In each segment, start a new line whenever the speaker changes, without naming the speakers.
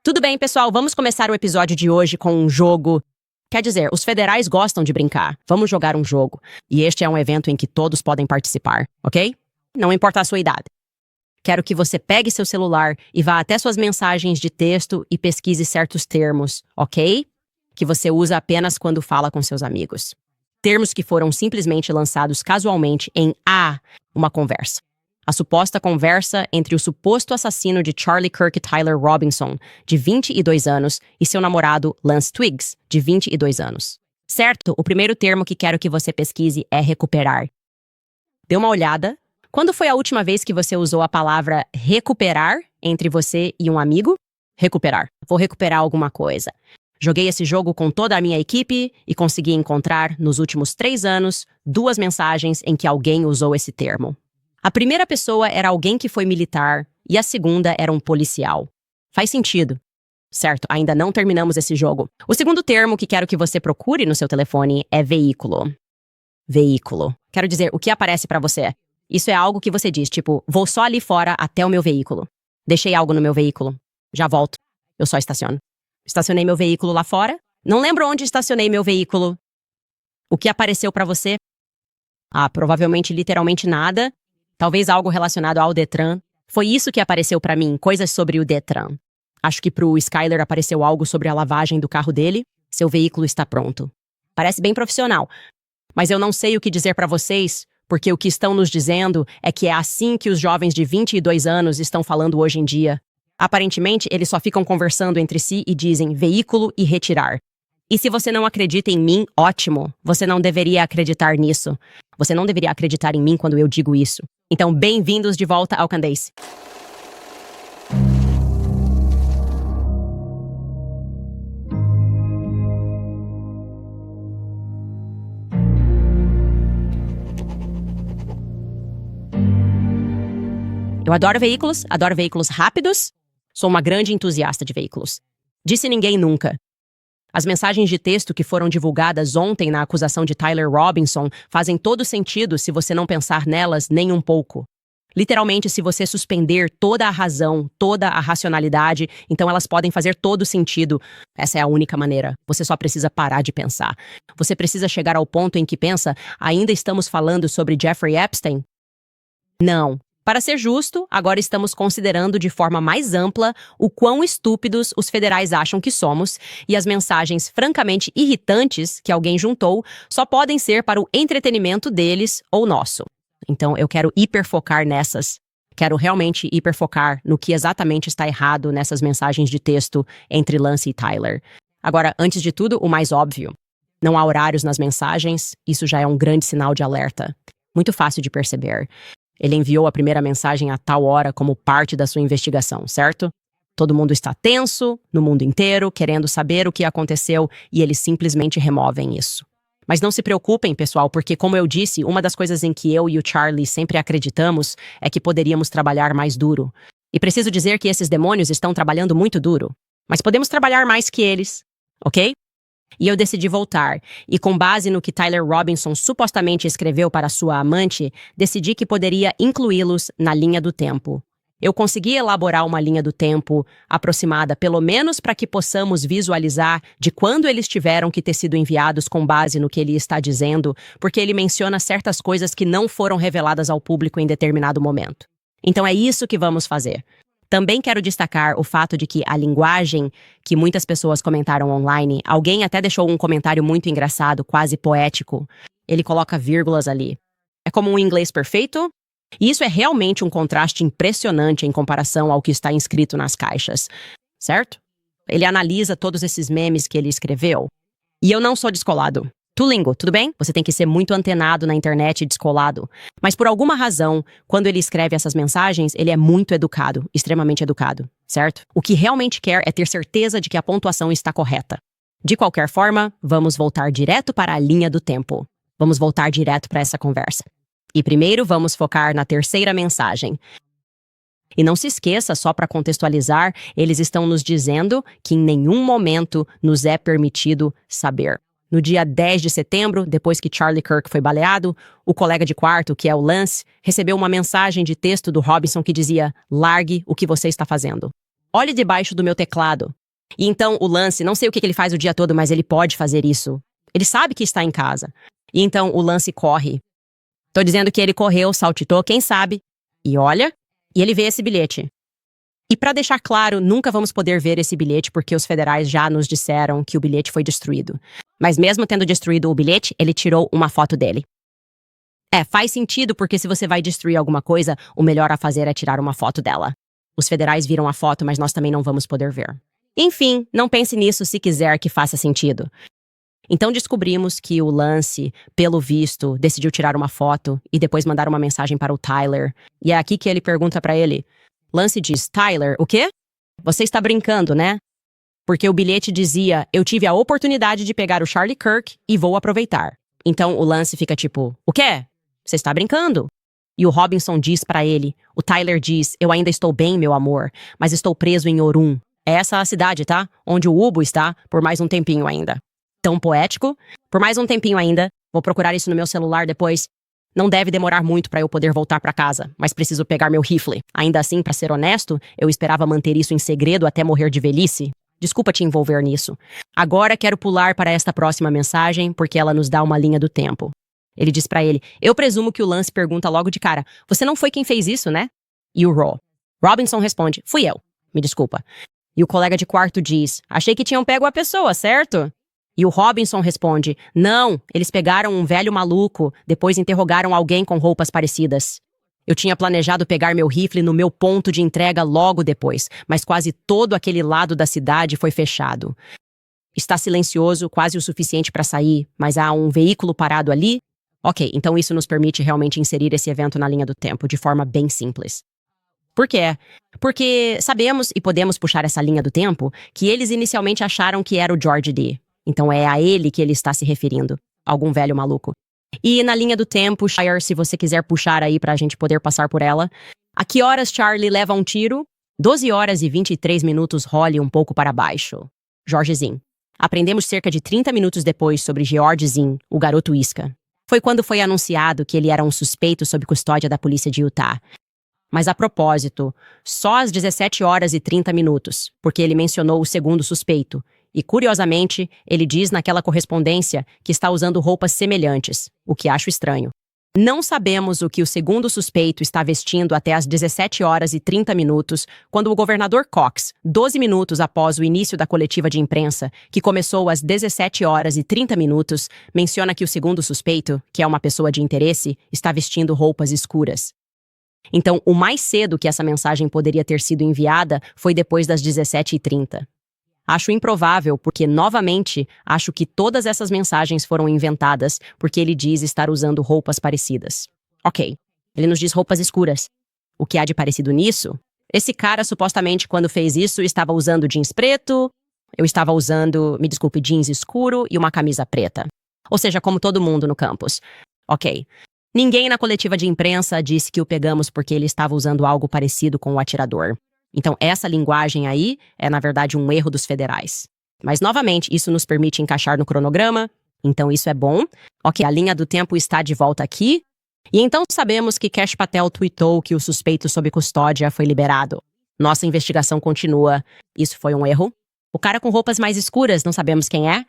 Tudo bem, pessoal, vamos começar o episódio de hoje com um jogo. Quer dizer, os federais gostam de brincar. Vamos jogar um jogo. E este é um evento em que todos podem participar, ok? Não importa a sua idade. Quero que você pegue seu celular e vá até suas mensagens de texto e pesquise certos termos, ok? Que você usa apenas quando fala com seus amigos. Termos que foram simplesmente lançados casualmente em uma conversa. A suposta conversa entre o suposto assassino de Charlie Kirk Tyler Robinson, de 22 anos, e seu namorado Lance Twiggs, de 22 anos. Certo, o primeiro termo que quero que você pesquise é recuperar. Dê uma olhada. Quando foi a última vez que você usou a palavra recuperar entre você e um amigo? Recuperar. Vou recuperar alguma coisa. Joguei esse jogo com toda a minha equipe e consegui encontrar, nos últimos 3 anos, 2 mensagens em que alguém usou esse termo. A primeira pessoa era alguém que foi militar e a segunda era um policial. Faz sentido. Certo, ainda não terminamos esse jogo. O segundo termo que quero que você procure no seu telefone é veículo. Veículo. Quero dizer, o que aparece pra você? Isso é algo que você diz, tipo, vou só ali fora até o meu veículo. Deixei algo no meu veículo. Já volto. Eu só estaciono. Estacionei meu veículo lá fora. Não lembro onde estacionei meu veículo. O que apareceu pra você? Provavelmente literalmente nada. Talvez algo relacionado ao Detran. Foi isso que apareceu pra mim, coisas sobre o Detran. Acho que pro Skyler apareceu algo sobre a lavagem do carro dele. Seu veículo está pronto. Parece bem profissional. Mas eu não sei o que dizer pra vocês, porque o que estão nos dizendo é que é assim que os jovens de 22 anos estão falando hoje em dia. Aparentemente, eles só ficam conversando entre si e dizem veículo e retirar. E se você não acredita em mim, ótimo. Você não deveria acreditar nisso. Você não deveria acreditar em mim quando eu digo isso. Então, bem-vindos de volta ao Candace. Eu adoro veículos rápidos. Sou uma grande entusiasta de veículos. Disse ninguém nunca. As mensagens de texto que foram divulgadas ontem na acusação de Tyler Robinson fazem todo sentido se você não pensar nelas nem um pouco. Literalmente, se você suspender toda a razão, toda a racionalidade, então elas podem fazer todo sentido. Essa é a única maneira. Você só precisa parar de pensar. Você precisa chegar ao ponto em que pensa, ainda estamos falando sobre Jeffrey Epstein? Não. Para ser justo, agora estamos considerando de forma mais ampla o quão estúpidos os federais acham que somos e as mensagens francamente irritantes que alguém juntou só podem ser para o entretenimento deles ou nosso. Então eu quero hiperfocar nessas. Quero realmente hiperfocar no que exatamente está errado nessas mensagens de texto entre Lance e Tyler. Agora, antes de tudo, o mais óbvio. Não há horários nas mensagens, isso já é um grande sinal de alerta. Muito fácil de perceber. Ele enviou a primeira mensagem a tal hora como parte da sua investigação, certo? Todo mundo está tenso, no mundo inteiro, querendo saber o que aconteceu e eles simplesmente removem isso. Mas não se preocupem, pessoal, porque, como eu disse, uma das coisas em que eu e o Charlie sempre acreditamos é que poderíamos trabalhar mais duro. E preciso dizer que esses demônios estão trabalhando muito duro. Mas podemos trabalhar mais que eles, ok? E eu decidi voltar, e com base no que Tyler Robinson supostamente escreveu para sua amante, decidi que poderia incluí-los na linha do tempo. Eu consegui elaborar uma linha do tempo aproximada, pelo menos para que possamos visualizar de quando eles tiveram que ter sido enviados com base no que ele está dizendo, porque ele menciona certas coisas que não foram reveladas ao público em determinado momento. Então é isso que vamos fazer. Também quero destacar o fato de que a linguagem que muitas pessoas comentaram online, alguém até deixou um comentário muito engraçado, quase poético. Ele coloca vírgulas ali. É como um inglês perfeito? E isso é realmente um contraste impressionante em comparação ao que está inscrito nas caixas, certo? Ele analisa todos esses memes que ele escreveu. E eu não sou descolado. Tulingo, tudo bem? Você tem que ser muito antenado na internet e descolado. Mas por alguma razão, quando ele escreve essas mensagens, ele é muito educado, extremamente educado, certo? O que realmente quer é ter certeza de que a pontuação está correta. De qualquer forma, vamos voltar direto para a linha do tempo. Vamos voltar direto para essa conversa. E primeiro vamos focar na terceira mensagem. E não se esqueça, só para contextualizar, eles estão nos dizendo que em nenhum momento nos é permitido saber. No dia 10 de setembro, depois que Charlie Kirk foi baleado, o colega de quarto, que é o Lance, recebeu uma mensagem de texto do Robinson que dizia: "Largue o que você está fazendo. Olhe debaixo do meu teclado. E então o Lance, não sei o que ele faz o dia todo, mas ele pode fazer isso. Ele sabe que está em casa. E então o Lance corre. Tô dizendo que ele correu, saltitou, quem sabe. E olha, e ele vê esse bilhete. E para deixar claro, nunca vamos poder ver esse bilhete porque os federais já nos disseram que o bilhete foi destruído. Mas mesmo tendo destruído o bilhete, ele tirou uma foto dele. Faz sentido porque se você vai destruir alguma coisa, o melhor a fazer é tirar uma foto dela. Os federais viram a foto, mas nós também não vamos poder ver. Enfim, não pense nisso se quiser que faça sentido. Então descobrimos que o Lance, pelo visto, decidiu tirar uma foto e depois mandar uma mensagem para o Tyler. E é aqui que ele pergunta para ele. Lance diz, Tyler, o quê? Você está brincando, né? Porque o bilhete dizia, eu tive a oportunidade de pegar o Charlie Kirk e vou aproveitar. Então o Lance fica tipo, o quê? Você está brincando? E o Robinson diz para ele, o Tyler diz, eu ainda estou bem, meu amor, mas estou preso em Orun. É essa a cidade, tá? Onde o Ubo está, por mais um tempinho ainda. Tão poético. Por mais um tempinho ainda. Vou procurar isso no meu celular depois. Não deve demorar muito para eu poder voltar para casa, mas preciso pegar meu rifle. Ainda assim, para ser honesto, eu esperava manter isso em segredo até morrer de velhice. Desculpa te envolver nisso. Agora quero pular para esta próxima mensagem, porque ela nos dá uma linha do tempo. Ele diz para ele, eu presumo que o Lance pergunta logo de cara, você não foi quem fez isso, né? E o Robinson responde, fui eu. Me desculpa. E o colega de quarto diz, achei que tinham pego a pessoa, certo? E o Robinson responde, não, eles pegaram um velho maluco, depois interrogaram alguém com roupas parecidas. Eu tinha planejado pegar meu rifle no meu ponto de entrega logo depois, mas quase todo aquele lado da cidade foi fechado. Está silencioso, quase o suficiente para sair, mas há um veículo parado ali? Ok, então isso nos permite realmente inserir esse evento na linha do tempo, de forma bem simples. Por quê? Porque sabemos, e podemos puxar essa linha do tempo, que eles inicialmente acharam que era o George D. Então é a ele que ele está se referindo. Algum velho maluco. E na linha do tempo, Shire, se você quiser puxar aí pra gente poder passar por ela. A que horas Charlie leva um tiro? 12 horas e 23 minutos role um pouco para baixo. George Zinn. Aprendemos cerca de 30 minutos depois sobre George Zinn, o garoto isca. Foi quando foi anunciado que ele era um suspeito sob custódia da polícia de Utah. Mas a propósito, só às 17 horas e 30 minutos, porque ele mencionou o segundo suspeito. E, curiosamente, ele diz naquela correspondência que está usando roupas semelhantes, o que acho estranho. Não sabemos o que o segundo suspeito está vestindo até às 17 horas e 30 minutos, quando o governador Cox, 12 minutos após o início da coletiva de imprensa, que começou às 17 horas e 30 minutos, menciona que o segundo suspeito, que é uma pessoa de interesse, está vestindo roupas escuras. Então, o mais cedo que essa mensagem poderia ter sido enviada foi depois das 17h30. Acho improvável porque, novamente, acho que todas essas mensagens foram inventadas porque ele diz estar usando roupas parecidas. Ok, ele nos diz roupas escuras. O que há de parecido nisso? Esse cara, supostamente, quando fez isso, estava usando jeans preto, eu estava usando, me desculpe, jeans escuro e uma camisa preta. Ou seja, como todo mundo no campus. Ok. Ninguém na coletiva de imprensa disse que o pegamos porque ele estava usando algo parecido com o atirador. Então, essa linguagem aí é, na verdade, um erro dos federais. Mas, novamente, isso nos permite encaixar no cronograma. Então, isso é bom. Ok, a linha do tempo está de volta aqui. E então sabemos que Kash Patel tweetou que o suspeito sob custódia foi liberado. Nossa investigação continua. Isso foi um erro. O cara com roupas mais escuras, não sabemos quem é.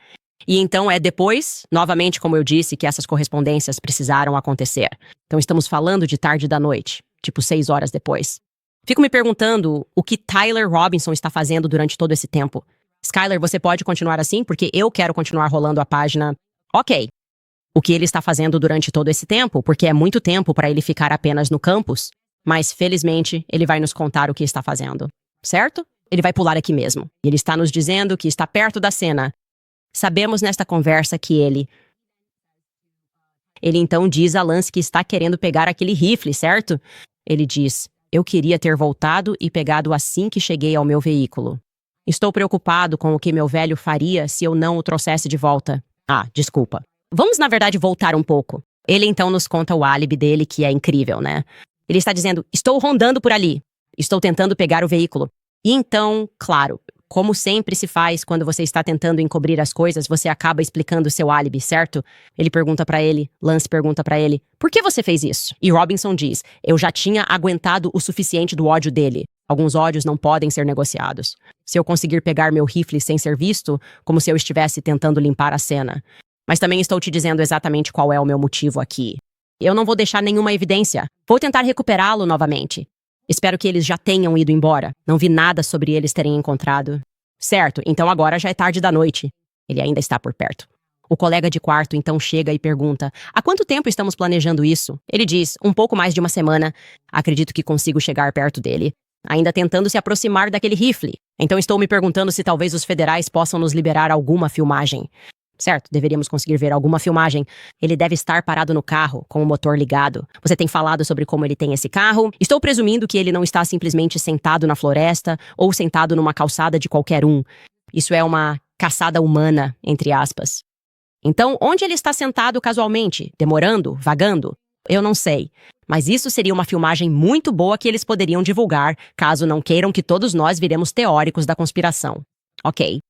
E então é depois, novamente, como eu disse, que essas correspondências precisaram acontecer. Então, estamos falando de tarde da noite, tipo 6 horas depois. Fico me perguntando o que Tyler Robinson está fazendo durante todo esse tempo. Skyler, você pode continuar assim? Porque eu quero continuar rolando a página. Ok. O que ele está fazendo durante todo esse tempo? Porque é muito tempo para ele ficar apenas no campus. Mas, felizmente, ele vai nos contar o que está fazendo. Certo? Ele vai pular aqui mesmo. E ele está nos dizendo que está perto da cena. Sabemos nesta conversa que ele então diz a Lance que está querendo pegar aquele rifle, certo? Ele diz... Eu queria ter voltado e pegado assim que cheguei ao meu veículo. Estou preocupado com o que meu velho faria se eu não o trouxesse de volta. Ah, desculpa. Vamos, na verdade, voltar um pouco. Ele então nos conta o álibi dele, que é incrível, né? Ele está dizendo, estou rondando por ali. Estou tentando pegar o veículo. E então, claro, como sempre se faz quando você está tentando encobrir as coisas, você acaba explicando o seu álibi, certo? Ele pergunta pra ele, Lance pergunta pra ele, por que você fez isso? E Robinson diz, eu já tinha aguentado o suficiente do ódio dele. Alguns ódios não podem ser negociados. Se eu conseguir pegar meu rifle sem ser visto, como se eu estivesse tentando limpar a cena. Mas também estou te dizendo exatamente qual é o meu motivo aqui. Eu não vou deixar nenhuma evidência. Vou tentar recuperá-lo novamente. Espero que eles já tenham ido embora. Não vi nada sobre eles terem encontrado. Certo, então agora já é tarde da noite. Ele ainda está por perto. O colega de quarto então chega e pergunta: há quanto tempo estamos planejando isso? Ele diz: um pouco mais de uma semana. Acredito que consigo chegar perto dele, ainda tentando se aproximar daquele rifle. Então estou me perguntando se talvez os federais possam nos liberar alguma filmagem. Certo, deveríamos conseguir ver alguma filmagem. Ele deve estar parado no carro, com o motor ligado. Você tem falado sobre como ele tem esse carro? Estou presumindo que ele não está simplesmente sentado na floresta ou sentado numa calçada de qualquer um. Isso é uma caçada humana, entre aspas. Então, onde ele está sentado casualmente? Demorando? Vagando? Eu não sei. Mas isso seria uma filmagem muito boa que eles poderiam divulgar, caso não queiram que todos nós viremos teóricos da conspiração. Ok.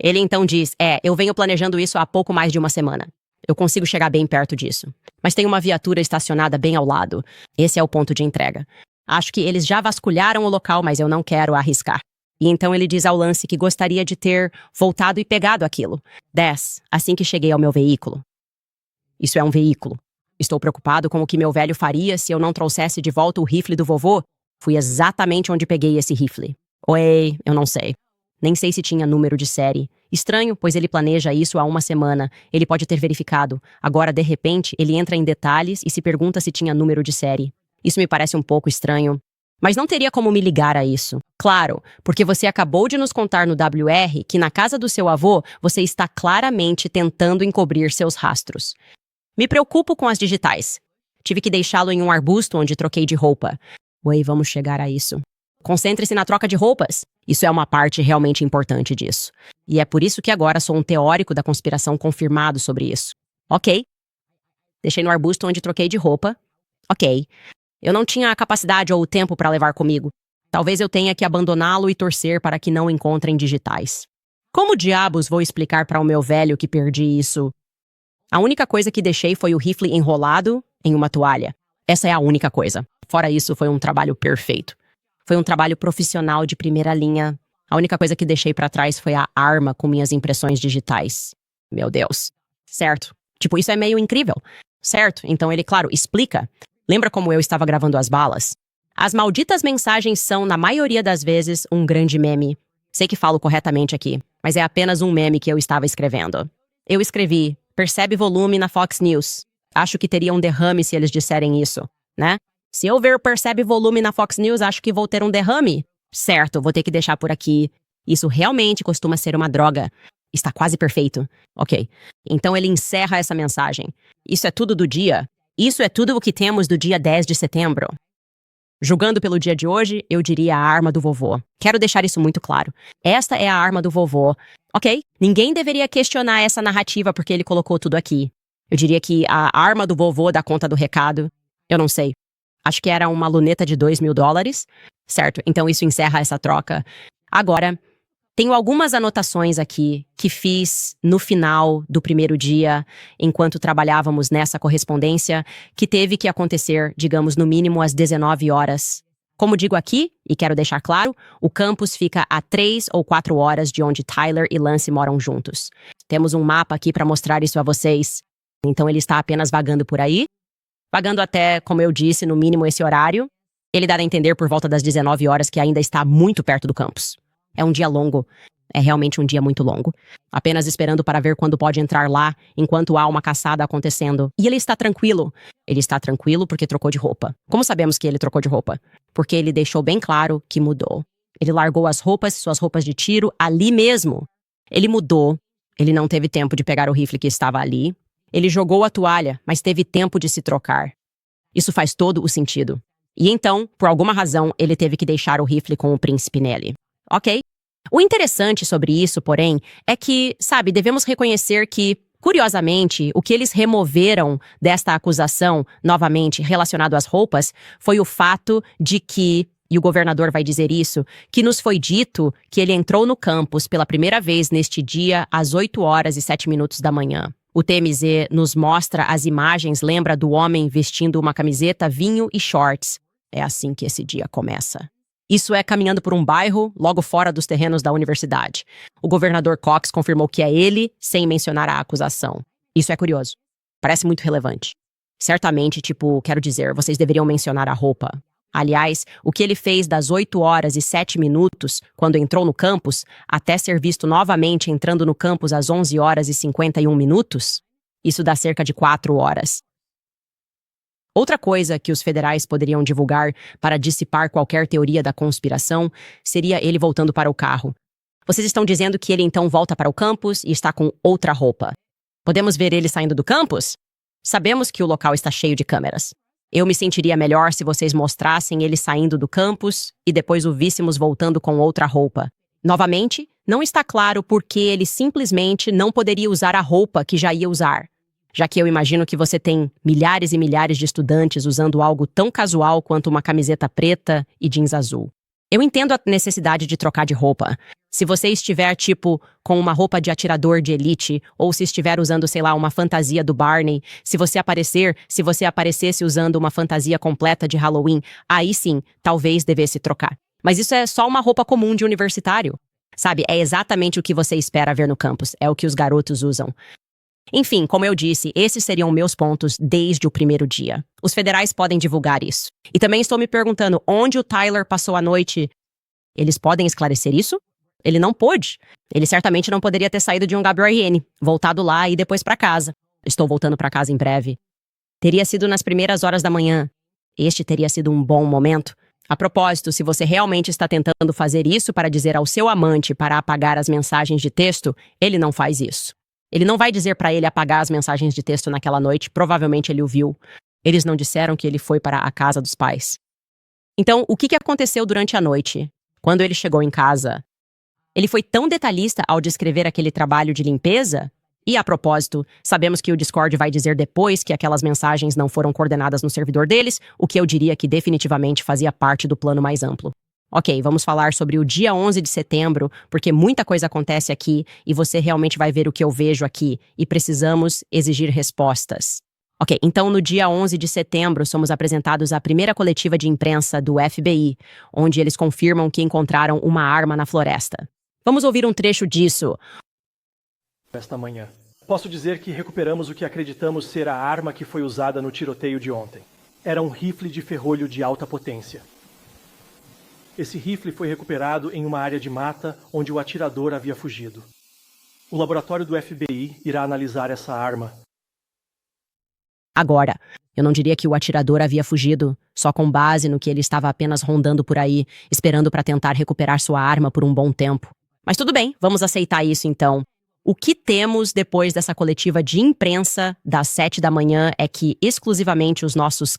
Ele então diz: eu venho planejando isso há pouco mais de uma semana. Eu consigo chegar bem perto disso. Mas tem uma viatura estacionada bem ao lado. Esse é o ponto de entrega. Acho que eles já vasculharam o local, mas eu não quero arriscar. E então ele diz ao Lance que gostaria de ter voltado e pegado aquilo. 10, assim que cheguei ao meu veículo. Isso é um veículo. Estou preocupado com o que meu velho faria se eu não trouxesse de volta o rifle do vovô. Fui exatamente onde peguei esse rifle. Oi, eu não sei. Nem sei se tinha número de série. Estranho, pois ele planeja isso há uma semana. Ele pode ter verificado. Agora, de repente, ele entra em detalhes e se pergunta se tinha número de série. Isso me parece um pouco estranho. Mas não teria como me ligar a isso. Claro, porque você acabou de nos contar no WR que na casa do seu avô você está claramente tentando encobrir seus rastros. Me preocupo com as digitais. Tive que deixá-lo em um arbusto onde troquei de roupa. Oi, vamos chegar a isso. Concentre-se na troca de roupas. Isso é uma parte realmente importante disso. E é por isso que agora sou um teórico da conspiração confirmado sobre isso. Ok. Deixei no arbusto onde troquei de roupa. Ok. Eu não tinha a capacidade ou o tempo para levar comigo. Talvez eu tenha que abandoná-lo e torcer para que não encontrem digitais. Como diabos vou explicar para o meu velho que perdi isso? A única coisa que deixei foi o rifle enrolado em uma toalha. Essa é a única coisa. Fora isso, foi um trabalho perfeito. Foi um trabalho profissional de primeira linha. A única coisa que deixei para trás foi a arma com minhas impressões digitais. Meu Deus. Certo. Tipo, isso é meio incrível. Certo. Então ele, claro, explica. Lembra como eu estava gravando as balas? As malditas mensagens são, na maioria das vezes, um grande meme. Sei que falo corretamente aqui, mas é apenas um meme que eu estava escrevendo. Eu escrevi: percebe volume na Fox News. Acho que teria um derrame se eles disserem isso, né? Se eu ver percebe volume na Fox News, acho que vou ter um derrame. Certo, vou ter que deixar por aqui. Isso realmente costuma ser uma droga. Está quase perfeito. Ok. Então ele encerra essa mensagem. Isso é tudo do dia. Isso é tudo o que temos do dia 10 de setembro. Julgando pelo dia de hoje, eu diria a arma do vovô. Quero deixar isso muito claro. Esta é a arma do vovô. Ok? Ninguém deveria questionar essa narrativa porque ele colocou tudo aqui. Eu diria que a arma do vovô dá conta do recado. Eu não sei. Acho que era uma luneta de $2.000. Certo, então isso encerra essa troca. Agora, tenho algumas anotações aqui que fiz no final do primeiro dia, enquanto trabalhávamos nessa correspondência, que teve que acontecer, digamos, no mínimo às 19 horas. Como digo aqui, e quero deixar claro, o campus fica a 3 ou 4 horas de onde Tyler e Lance moram juntos. Temos um mapa aqui para mostrar isso a vocês. Então ele está apenas vagando por aí. Vagando até, como eu disse, no mínimo esse horário. Ele dá a entender por volta das 19 horas que ainda está muito perto do campus. É um dia longo. É realmente um dia muito longo. Apenas esperando para ver quando pode entrar lá, enquanto há uma caçada acontecendo. E ele está tranquilo. Ele está tranquilo porque trocou de roupa. Como sabemos que ele trocou de roupa? Porque ele deixou bem claro que mudou. Ele largou as roupas, suas roupas de tiro, ali mesmo. Ele mudou. Ele não teve tempo de pegar o rifle que estava ali. Ele jogou a toalha, mas teve tempo de se trocar. Isso faz todo o sentido. E então, por alguma razão, ele teve que deixar o rifle com o príncipe Nelly. Ok? O interessante sobre isso, porém, é que, sabe, devemos reconhecer que, curiosamente, o que eles removeram desta acusação, novamente, relacionado às roupas, foi o fato de que, e o governador vai dizer isso, que nos foi dito que ele entrou no campus pela primeira vez neste dia às 8h07 da manhã. O TMZ nos mostra as imagens, lembra do homem vestindo uma camiseta, vinho e shorts. É assim que esse dia começa. Isso é caminhando por um bairro, logo fora dos terrenos da universidade. O governador Cox confirmou que é ele, sem mencionar a acusação. Isso é curioso. Parece muito relevante. Certamente, quero dizer, vocês deveriam mencionar a roupa. Aliás, o que ele fez das 8h07, quando entrou no campus, até ser visto novamente entrando no campus às 11h51, isso dá cerca de 4 horas. Outra coisa que os federais poderiam divulgar para dissipar qualquer teoria da conspiração seria ele voltando para o carro. Vocês estão dizendo que ele então volta para o campus e está com outra roupa. Podemos ver ele saindo do campus? Sabemos que o local está cheio de câmeras. Eu me sentiria melhor se vocês mostrassem ele saindo do campus e depois o víssemos voltando com outra roupa. Novamente, não está claro por que ele simplesmente não poderia usar a roupa que já ia usar, já que eu imagino que você tem milhares e milhares de estudantes usando algo tão casual quanto uma camiseta preta e jeans azul. Eu entendo a necessidade de trocar de roupa. Se você estiver, com uma roupa de atirador de elite, ou se estiver usando, uma fantasia do Barney, se você aparecesse usando uma fantasia completa de Halloween, aí sim, talvez devesse trocar. Mas isso é só uma roupa comum de universitário. Sabe, é exatamente o que você espera ver no campus, é o que os garotos usam. Enfim, como eu disse, esses seriam meus pontos desde o primeiro dia. Os federais podem divulgar isso. E também estou me perguntando onde o Tyler passou a noite. Eles podem esclarecer isso? Ele não pôde. Ele certamente não poderia ter saído de um Gabriel, voltado lá e depois para casa. Estou voltando para casa em breve. Teria sido nas primeiras horas da manhã. Este teria sido um bom momento. A propósito, se você realmente está tentando fazer isso para dizer ao seu amante para apagar as mensagens de texto, ele não faz isso. Ele não vai dizer para ele apagar as mensagens de texto naquela noite, provavelmente ele o viu. Eles não disseram que ele foi para a casa dos pais. Então, o que aconteceu durante a noite? Quando ele chegou em casa? Ele foi tão detalhista ao descrever aquele trabalho de limpeza? E, a propósito, sabemos que o Discord vai dizer depois que aquelas mensagens não foram coordenadas no servidor deles, o que eu diria que definitivamente fazia parte do plano mais amplo. Ok, vamos falar sobre o dia 11 de setembro, porque muita coisa acontece aqui e você realmente vai ver o que eu vejo aqui e precisamos exigir respostas. Ok, então no dia 11 de setembro somos apresentados à primeira coletiva de imprensa do FBI, onde eles confirmam que encontraram uma arma na floresta. Vamos ouvir um trecho disso.
Esta manhã. Posso dizer que recuperamos o que acreditamos ser a arma que foi usada no tiroteio de ontem. Era um rifle de ferrolho de alta potência. Esse rifle foi recuperado em uma área de mata onde o atirador havia fugido. O laboratório do FBI irá analisar essa arma.
Agora, eu não diria que o atirador havia fugido, só com base no que ele estava apenas rondando por aí, esperando para tentar recuperar sua arma por um bom tempo. Mas tudo bem, vamos aceitar isso então. O que temos depois dessa coletiva de imprensa das 7 da manhã é que exclusivamente os nossos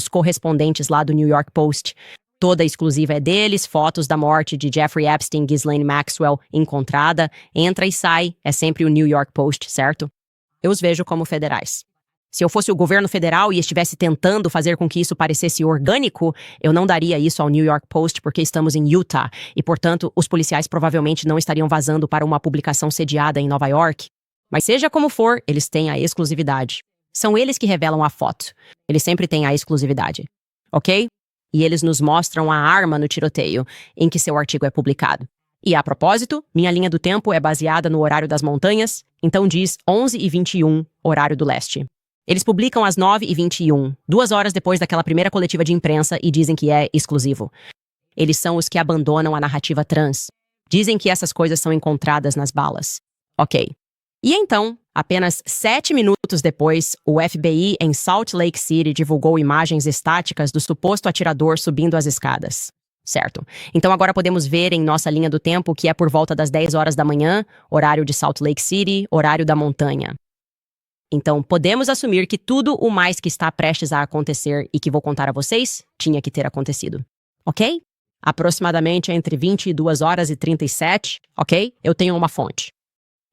correspondentes lá do New York Post, toda exclusiva é deles, fotos da morte de Jeffrey Epstein, Ghislaine Maxwell encontrada, entra e sai, é sempre o New York Post, certo? Eu os vejo como federais. Se eu fosse o governo federal e estivesse tentando fazer com que isso parecesse orgânico, eu não daria isso ao New York Post porque estamos em Utah e, portanto, os policiais provavelmente não estariam vazando para uma publicação sediada em Nova York. Mas seja como for, eles têm a exclusividade. São eles que revelam a foto. Eles sempre têm a exclusividade. Ok? E eles nos mostram a arma no tiroteio, em que seu artigo é publicado. E, a propósito, minha linha do tempo é baseada no horário das montanhas, então diz 11h21, horário do leste. Eles publicam às 9h21, 2 horas depois daquela primeira coletiva de imprensa e dizem que é exclusivo. Eles são os que abandonam a narrativa trans. Dizem que essas coisas são encontradas nas balas. Ok. E então, apenas 7 minutos depois, o FBI em Salt Lake City divulgou imagens estáticas do suposto atirador subindo as escadas. Certo. Então agora podemos ver em nossa linha do tempo que é por volta das 10 horas da manhã, horário de Salt Lake City, horário da montanha. Então, podemos assumir que tudo o mais que está prestes a acontecer e que vou contar a vocês, tinha que ter acontecido. Ok? Aproximadamente entre 22 horas e 37, ok? Eu tenho uma fonte.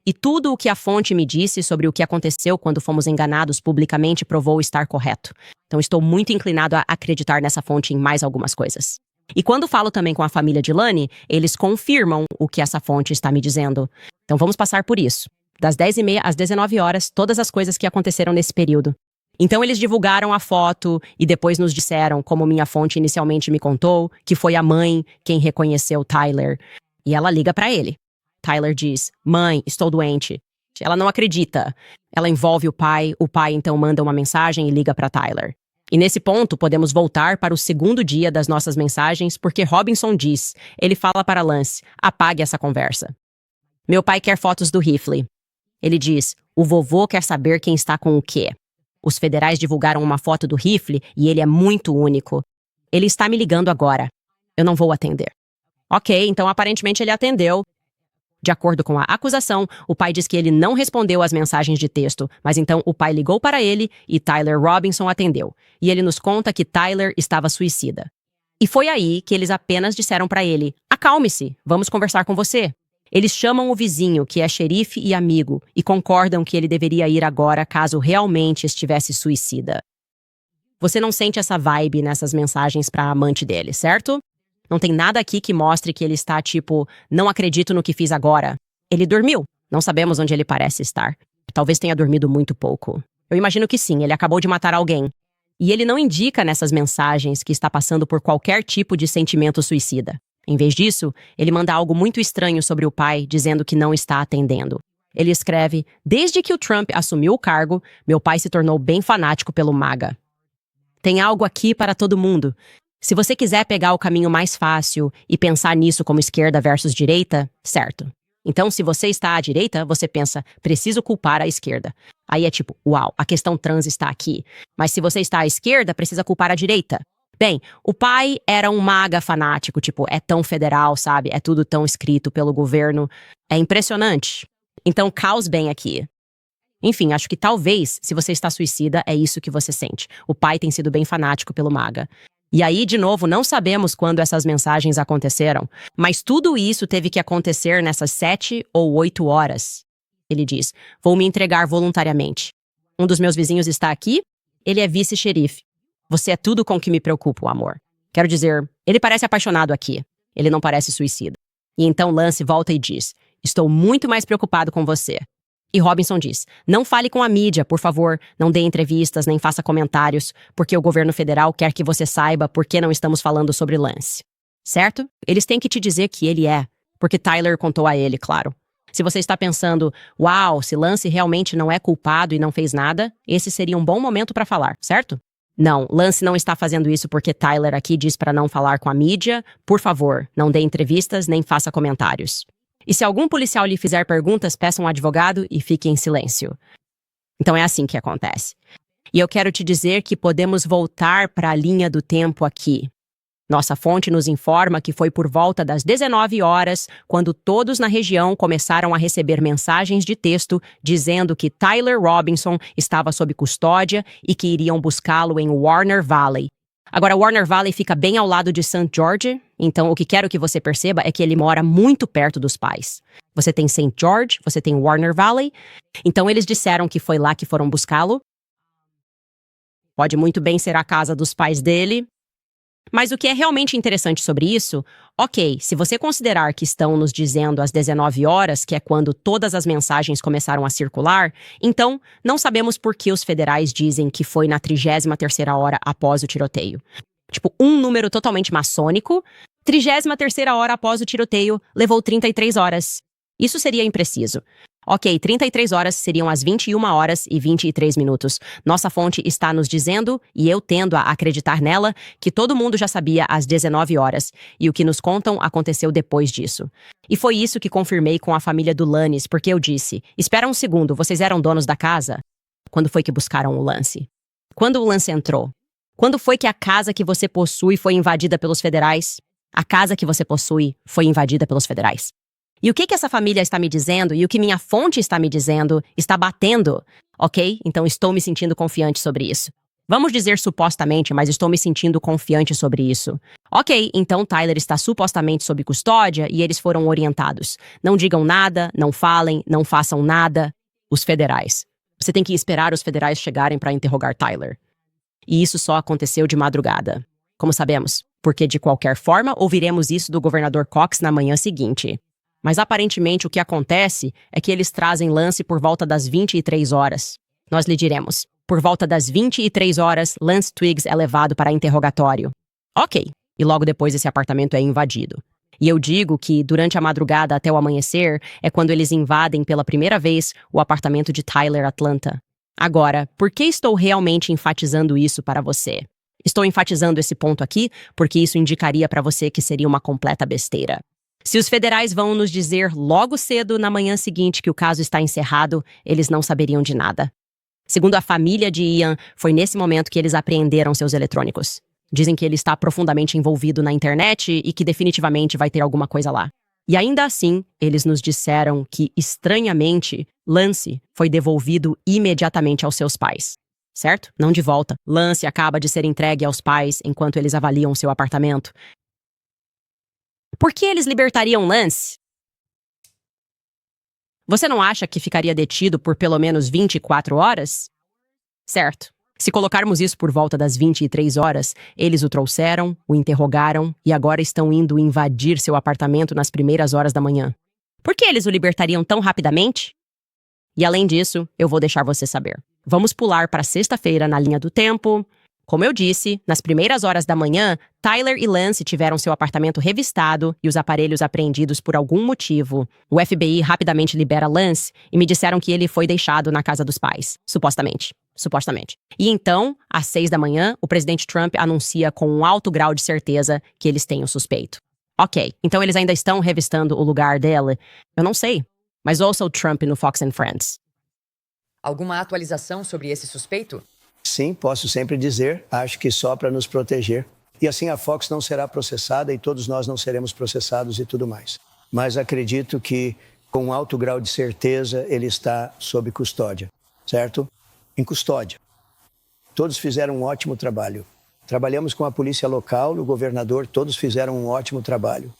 E tudo o que a fonte me disse sobre o que aconteceu quando fomos enganados publicamente provou estar correto. Então, estou muito inclinado a acreditar nessa fonte em mais algumas coisas. E quando falo também com a família de Lani, eles confirmam o que essa fonte está me dizendo. Então, vamos passar por isso. Das 10h30 às 19 horas, todas as coisas que aconteceram nesse período. Então eles divulgaram a foto e depois nos disseram, como minha fonte inicialmente me contou, que foi a mãe quem reconheceu Tyler. E ela liga pra ele. Tyler diz, mãe, estou doente. Ela não acredita. Ela envolve o pai então manda uma mensagem e liga pra Tyler. E nesse ponto, podemos voltar para o segundo dia das nossas mensagens, porque Robinson diz, ele fala para Lance, apague essa conversa. Meu pai quer fotos do rifle. Ele diz, o vovô quer saber quem está com o quê. Os federais divulgaram uma foto do rifle e ele é muito único. Ele está me ligando agora. Eu não vou atender. Ok, então aparentemente ele atendeu. De acordo com a acusação, o pai diz que ele não respondeu às mensagens de texto, mas então o pai ligou para ele e Tyler Robinson atendeu. E ele nos conta que Tyler estava suicida. E foi aí que eles apenas disseram para ele, acalme-se, vamos conversar com você. Eles chamam o vizinho, que é xerife e amigo, e concordam que ele deveria ir agora caso realmente estivesse suicida. Você não sente essa vibe nessas mensagens para a amante dele, certo? Não tem nada aqui que mostre que ele está tipo, não acredito no que fiz agora. Ele dormiu. Não sabemos onde ele parece estar. Talvez tenha dormido muito pouco. Eu imagino que sim, ele acabou de matar alguém. E ele não indica nessas mensagens que está passando por qualquer tipo de sentimento suicida. Em vez disso, ele manda algo muito estranho sobre o pai, dizendo que não está atendendo. Ele escreve, desde que o Trump assumiu o cargo, meu pai se tornou bem fanático pelo MAGA. Tem algo aqui para todo mundo. Se você quiser pegar o caminho mais fácil e pensar nisso como esquerda versus direita, certo. Então, se você está à direita, você pensa, preciso culpar a esquerda. Aí é tipo, uau, a questão trans está aqui. Mas se você está à esquerda, precisa culpar a direita. Bem, o pai era um MAGA fanático, tipo, é tão federal, sabe? É tudo tão escrito pelo governo. É impressionante. Então, caos bem aqui. Enfim, acho que talvez, se você está suicida, é isso que você sente. O pai tem sido bem fanático pelo MAGA. E aí, de novo, não sabemos quando essas mensagens aconteceram, mas tudo isso teve que acontecer nessas 7 ou 8 horas. Ele diz, vou me entregar voluntariamente. Um dos meus vizinhos está aqui, ele é vice-xerife. Você é tudo com que me preocupo, amor. Quero dizer, ele parece apaixonado aqui. Ele não parece suicida. E então Lance volta e diz, estou muito mais preocupado com você. E Robinson diz, não fale com a mídia, por favor, não dê entrevistas, nem faça comentários, porque o governo federal quer que você saiba por que não estamos falando sobre Lance. Certo? Eles têm que te dizer que ele é, porque Tyler contou a ele, claro. Se você está pensando, uau, se Lance realmente não é culpado e não fez nada, esse seria um bom momento para falar, certo? Não, Lance não está fazendo isso porque Tyler aqui diz para não falar com a mídia. Por favor, não dê entrevistas nem faça comentários. E se algum policial lhe fizer perguntas, peça um advogado e fique em silêncio. Então é assim que acontece. E eu quero te dizer que podemos voltar para a linha do tempo aqui. Nossa fonte nos informa que foi por volta das 19 horas, quando todos na região começaram a receber mensagens de texto dizendo que Tyler Robinson estava sob custódia e que iriam buscá-lo em Warner Valley. Agora, Warner Valley fica bem ao lado de St. George, então o que quero que você perceba é que ele mora muito perto dos pais. Você tem St. George, você tem Warner Valley, então eles disseram que foi lá que foram buscá-lo. Pode muito bem ser a casa dos pais dele. Mas o que é realmente interessante sobre isso, ok, se você considerar que estão nos dizendo às 19 horas, que é quando todas as mensagens começaram a circular, então não sabemos por que os federais dizem que foi na 33ª hora após o tiroteio. Tipo, um número totalmente maçônico, 33ª hora após o tiroteio levou 33 horas. Isso seria impreciso. Ok, 33 horas seriam as 21 horas e 23 minutos. Nossa fonte está nos dizendo, e eu tendo a acreditar nela, que todo mundo já sabia às 19 horas, e o que nos contam aconteceu depois disso. E foi isso que confirmei com a família do Lannis, porque eu disse, espera um segundo, vocês eram donos da casa? Quando foi que buscaram o Lance? Quando o Lance entrou? Quando foi que a casa que você possui foi invadida pelos federais? A casa que você possui foi invadida pelos federais. E o que essa família está me dizendo e o que minha fonte está me dizendo está batendo, ok? Então estou me sentindo confiante sobre isso. Vamos dizer supostamente, mas estou me sentindo confiante sobre isso. Ok, então Tyler está supostamente sob custódia e eles foram orientados. Não digam nada, não falem, não façam nada. Os federais. Você tem que esperar os federais chegarem para interrogar Tyler. E isso só aconteceu de madrugada. Como sabemos? Porque de qualquer forma ouviremos isso do governador Cox na manhã seguinte. Mas aparentemente o que acontece é que eles trazem Lance por volta das 23 horas. Nós lhe diremos, Por volta das 23 horas, Lance Twiggs é levado para interrogatório. Ok. E logo depois esse apartamento é invadido. E eu digo que, durante a madrugada até o amanhecer, é quando eles invadem pela primeira vez o apartamento de Tyler Atlanta. Agora, por que estou realmente enfatizando isso para você? Estou enfatizando esse ponto aqui porque isso indicaria para você que seria uma completa besteira. Se os federais vão nos dizer logo cedo na manhã seguinte que o caso está encerrado, eles não saberiam de nada. Segundo a família de Ian, foi nesse momento que eles apreenderam seus eletrônicos. Dizem que ele está profundamente envolvido na internet e que definitivamente vai ter alguma coisa lá. E ainda assim, eles nos disseram que, estranhamente, Lance foi devolvido imediatamente aos seus pais. Certo? Não de volta. Lance acaba de ser entregue aos pais enquanto eles avaliam seu apartamento. Por que eles libertariam Lance? Você não acha que ficaria detido por pelo menos 24 horas? Certo. Se colocarmos isso por volta das 23 horas, eles o trouxeram, o interrogaram e agora estão indo invadir seu apartamento nas primeiras horas da manhã. Por que eles o libertariam tão rapidamente? E além disso, eu vou deixar você saber. Vamos pular para sexta-feira na linha do tempo. Como eu disse, nas primeiras horas da manhã, Tyler e Lance tiveram seu apartamento revistado e os aparelhos apreendidos por algum motivo. O FBI rapidamente libera Lance e me disseram que ele foi deixado na casa dos pais, supostamente. E então, às 6 da manhã, o presidente Trump anuncia com um alto grau de certeza que eles têm o suspeito. Ok, então eles ainda estão revistando o lugar dele? Eu não sei, mas ouça o Trump no Fox and Friends.
Alguma atualização sobre esse suspeito?
Sim, posso sempre dizer, acho que só para nos proteger. E assim a Fox não será processada e todos nós não seremos processados e tudo mais. Mas acredito que, com um alto grau de certeza, ele está sob custódia, certo? Em custódia. Todos fizeram um ótimo trabalho. Trabalhamos com a polícia local, o governador, todos fizeram um ótimo trabalho.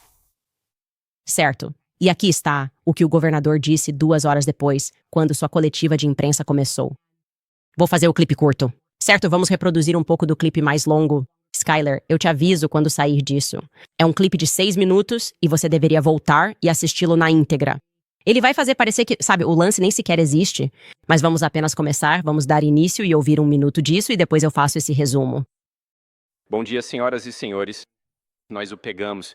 Certo. E aqui está o que o governador disse 2 horas depois, quando sua coletiva de imprensa começou. Vou fazer o clipe curto. Certo, vamos reproduzir um pouco do clipe mais longo. Skyler, eu te aviso quando sair disso. É um clipe de 6 minutos e você deveria voltar e assisti-lo na íntegra. Ele vai fazer parecer que, sabe, o lance nem sequer existe. Mas vamos apenas começar, vamos dar início e ouvir 1 minuto disso e depois eu faço esse resumo.
Bom dia, senhoras e senhores. Nós o pegamos.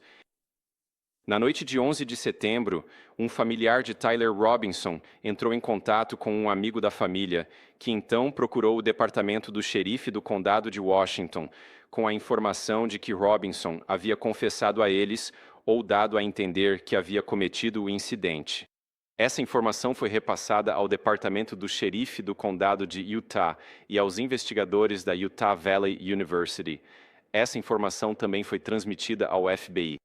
Na noite de 11 de setembro, um familiar de Tyler Robinson entrou em contato com um amigo da família, que então procurou o departamento do xerife do condado de Washington, com a informação de que Robinson havia confessado a eles ou dado a entender que havia cometido o incidente. Essa informação foi repassada ao departamento do xerife do condado de Utah e aos investigadores da Utah Valley University. Essa informação também foi transmitida ao FBI.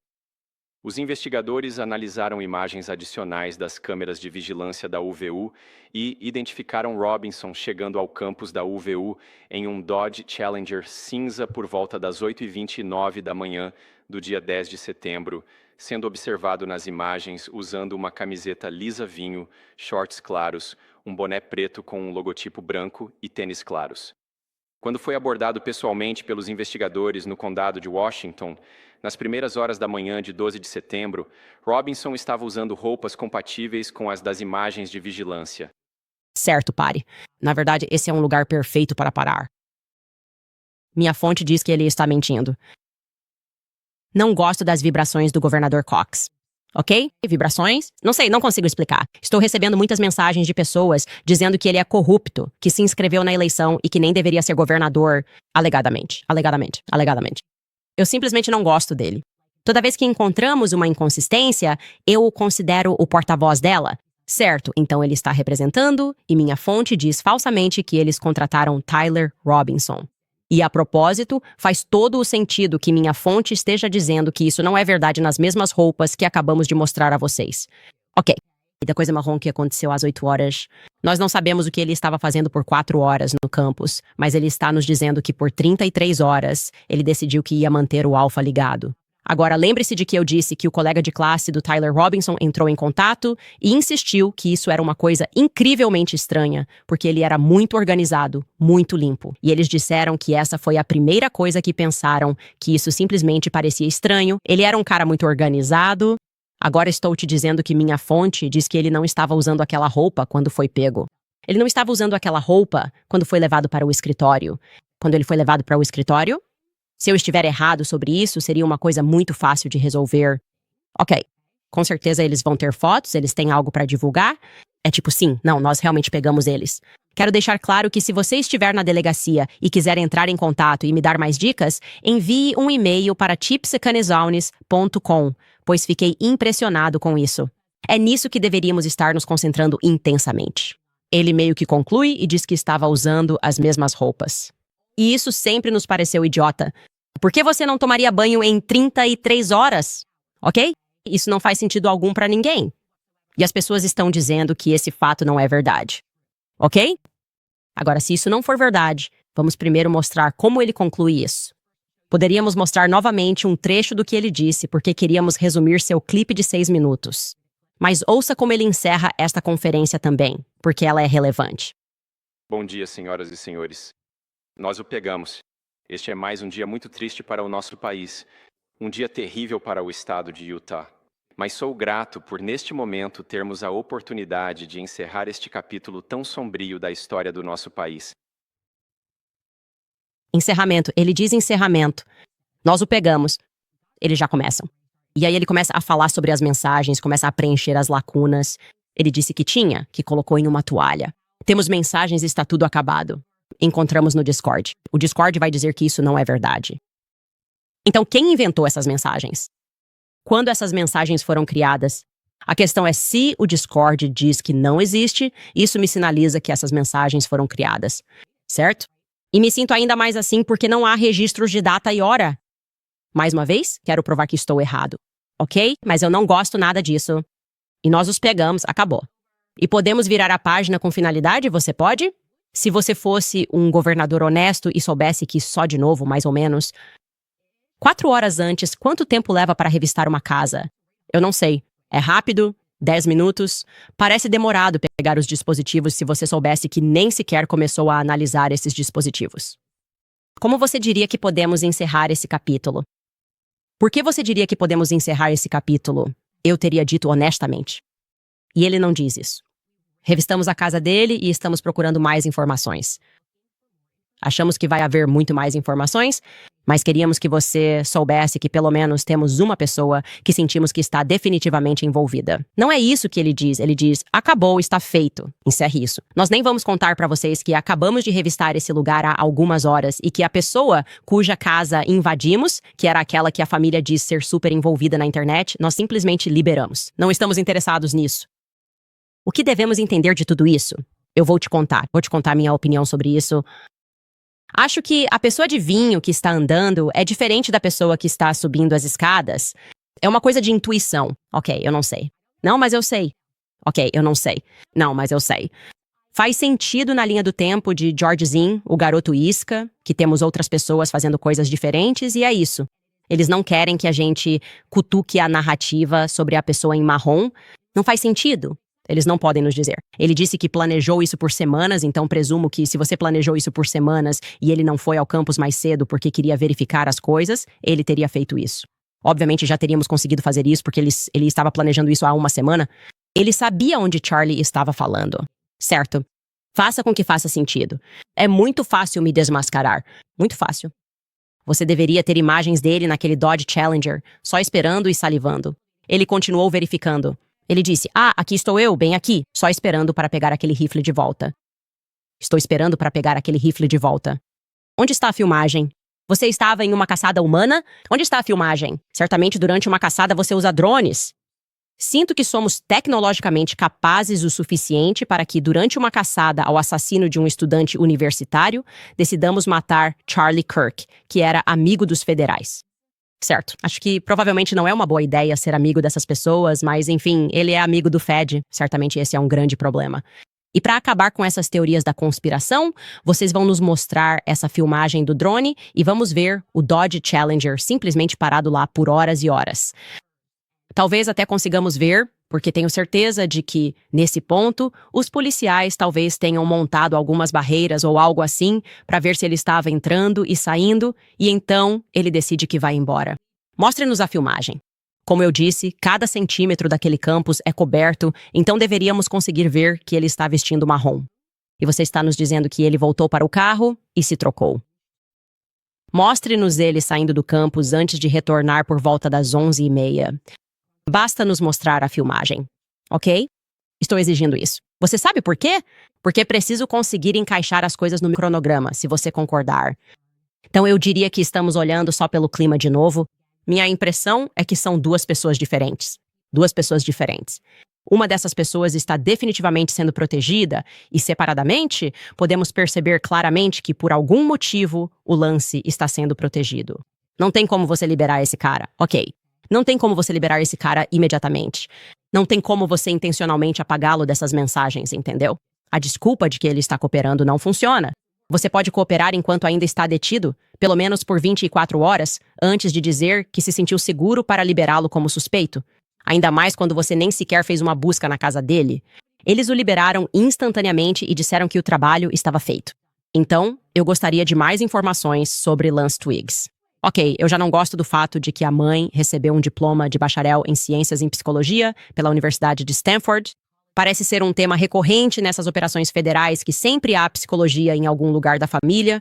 Os investigadores analisaram imagens adicionais das câmeras de vigilância da UVU e identificaram Robinson chegando ao campus da UVU em um Dodge Challenger cinza por volta das 8h29 da manhã do dia 10 de setembro, sendo observado nas imagens usando uma camiseta lisa vinho, shorts claros, um boné preto com um logotipo branco e tênis claros. Quando foi abordado pessoalmente pelos investigadores no condado de Washington, nas primeiras horas da manhã de 12 de setembro, Robinson estava usando roupas compatíveis com as das imagens de vigilância.
Certo, pare. Na verdade, esse é um lugar perfeito para parar. Minha fonte diz que ele está mentindo. Não gosto das vibrações do governador Cox. Ok? Vibrações? Não sei, não consigo explicar. Estou recebendo muitas mensagens de pessoas dizendo que ele é corrupto, que se inscreveu na eleição e que nem deveria ser governador, alegadamente. Eu simplesmente não gosto dele. Toda vez que encontramos uma inconsistência, eu o considero o porta-voz dela. Certo, então ele está representando e minha fonte diz falsamente que eles contrataram Tyler Robinson. E a propósito, faz todo o sentido que minha fonte esteja dizendo que isso não é verdade nas mesmas roupas que acabamos de mostrar a vocês. Ok. E da coisa marrom que aconteceu às 8 horas. Nós não sabemos o que ele estava fazendo por 4 horas no campus, mas ele está nos dizendo que por 33 horas ele decidiu que ia manter o alfa ligado. Agora, lembre-se de que eu disse que o colega de classe do Tyler Robinson entrou em contato e insistiu que isso era uma coisa incrivelmente estranha, porque ele era muito organizado, muito limpo. E eles disseram que essa foi a primeira coisa que pensaram, que isso simplesmente parecia estranho. Ele era um cara muito organizado. Agora estou te dizendo que minha fonte diz que ele não estava usando aquela roupa quando foi pego. Ele não estava usando aquela roupa quando foi levado para o escritório. Quando ele foi levado para o escritório? Se eu estiver errado sobre isso, seria uma coisa muito fácil de resolver. Ok, com certeza eles vão ter fotos, eles têm algo para divulgar. É tipo, sim, não, nós realmente pegamos eles. Quero deixar claro que se você estiver na delegacia e quiser entrar em contato e me dar mais dicas, envie um e-mail para tipsecanizones.com, pois fiquei impressionado com isso. É nisso que deveríamos estar nos concentrando intensamente. Ele meio que conclui e diz que estava usando as mesmas roupas. E isso sempre nos pareceu idiota. Por que você não tomaria banho em 33 horas? Ok? Isso não faz sentido algum para ninguém. E as pessoas estão dizendo que esse fato não é verdade. Ok? Agora, se isso não for verdade, vamos primeiro mostrar como ele conclui isso. Poderíamos mostrar novamente um trecho do que ele disse, porque queríamos resumir seu clipe de 6 minutos. Mas ouça como ele encerra esta conferência também, porque ela é relevante.
Bom dia, senhoras e senhores. Nós o pegamos. Este é mais um dia muito triste para o nosso país. Um dia terrível para o estado de Utah. Mas sou grato por, neste momento, termos a oportunidade de encerrar este capítulo tão sombrio da história do nosso país.
Encerramento. Ele diz encerramento. Nós o pegamos. Eles já começam. E aí ele começa a falar sobre as mensagens, começa a preencher as lacunas. Ele disse que tinha, que colocou em uma toalha. Temos mensagens e está tudo acabado. Encontramos no Discord. O Discord vai dizer que isso não é verdade. Então, quem inventou essas mensagens? Quando essas mensagens foram criadas? A questão é se o Discord diz que não existe, isso me sinaliza que essas mensagens foram criadas. Certo? E me sinto ainda mais assim porque não há registros de data e hora. Mais uma vez, quero provar que estou errado. Ok? Mas eu não gosto nada disso. E nós os pegamos, acabou. E podemos virar a página com finalidade? Você pode? Se você fosse um governador honesto e soubesse que só de novo, mais ou menos, 4 horas antes, quanto tempo leva para revistar uma casa? Eu não sei. É rápido? 10 minutos? Parece demorado pegar os dispositivos se você soubesse que nem sequer começou a analisar esses dispositivos. Como você diria que podemos encerrar esse capítulo? Por que você diria que podemos encerrar esse capítulo? Eu teria dito honestamente. E ele não diz isso. Revistamos a casa dele e estamos procurando mais informações. Achamos que vai haver muito mais informações, mas queríamos que você soubesse que pelo menos temos uma pessoa que sentimos que está definitivamente envolvida. Não é isso que ele diz, acabou, está feito. Encerre isso. Nós nem vamos contar para vocês que acabamos de revistar esse lugar há algumas horas e que a pessoa cuja casa invadimos, que era aquela que a família diz ser super envolvida na internet, nós simplesmente liberamos. Não estamos interessados nisso. O que devemos entender de tudo isso? Eu vou te contar minha opinião sobre isso. Acho que a pessoa de vinho que está andando é diferente da pessoa que está subindo as escadas. É uma coisa de intuição. Ok, eu não sei. Não, mas eu sei. Ok, eu não sei. Não, mas eu sei. Faz sentido na linha do tempo de George Zinn, o garoto isca, que temos outras pessoas fazendo coisas diferentes, e é isso. Eles não querem que a gente cutuque a narrativa sobre a pessoa em marrom. Não faz sentido. Eles não podem nos dizer. Ele disse que planejou isso por semanas, então presumo que se você planejou isso por semanas e ele não foi ao campus mais cedo porque queria verificar as coisas, ele teria feito isso. Obviamente já teríamos conseguido fazer isso porque ele estava planejando isso há uma semana. Ele sabia onde Charlie estava falando. Certo. Faça com que faça sentido. É muito fácil me desmascarar. Muito fácil. Você deveria ter imagens dele naquele Dodge Challenger, só esperando e salivando. Ele continuou verificando. Ele disse, aqui estou eu, bem aqui, só esperando para pegar aquele rifle de volta. Estou esperando para pegar aquele rifle de volta. Onde está a filmagem? Você estava em uma caçada humana? Onde está a filmagem? Certamente durante uma caçada você usa drones. Sinto que somos tecnologicamente capazes o suficiente para que, durante uma caçada ao assassino de um estudante universitário, decidamos matar Charlie Kirk, que era amigo dos federais. Certo. Acho que provavelmente não é uma boa ideia ser amigo dessas pessoas, mas enfim, ele é amigo do Fed. Certamente esse é um grande problema. E para acabar com essas teorias da conspiração, vocês vão nos mostrar essa filmagem do drone e vamos ver o Dodge Challenger simplesmente parado lá por horas e horas. Talvez até consigamos ver, porque tenho certeza de que, nesse ponto, os policiais talvez tenham montado algumas barreiras ou algo assim para ver se ele estava entrando e saindo, e então ele decide que vai embora. Mostre-nos a filmagem. Como eu disse, cada centímetro daquele campus é coberto, então deveríamos conseguir ver que ele está vestindo marrom. e você está nos dizendo que ele voltou para o carro e se trocou. Mostre-nos ele saindo do campus antes de retornar por volta das 11h30. Basta nos mostrar a filmagem, ok? Estou exigindo isso. Você sabe por quê? Porque preciso conseguir encaixar as coisas no cronograma, se você concordar. Então eu diria que estamos olhando só pelo clima de novo. Minha impressão é que são duas pessoas diferentes. Duas pessoas diferentes. Uma dessas pessoas está definitivamente sendo protegida e, separadamente, podemos perceber claramente que, por algum motivo, o lance está sendo protegido. Não tem como você liberar esse cara, ok. Não tem como você liberar esse cara imediatamente. Não tem como você intencionalmente apagá-lo dessas mensagens, entendeu? A desculpa de que ele está cooperando não funciona. Você pode cooperar enquanto ainda está detido, pelo menos por 24 horas, antes de dizer que se sentiu seguro para liberá-lo como suspeito. Ainda mais quando você nem sequer fez uma busca na casa dele. Eles o liberaram instantaneamente e disseram que o trabalho estava feito. Então, eu gostaria de mais informações sobre Lance Twiggs. Ok, eu já não gosto do fato de que a mãe recebeu um diploma de bacharel em ciências em psicologia pela Universidade de Stanford. Parece ser um tema recorrente nessas operações federais que sempre há psicologia em algum lugar da família.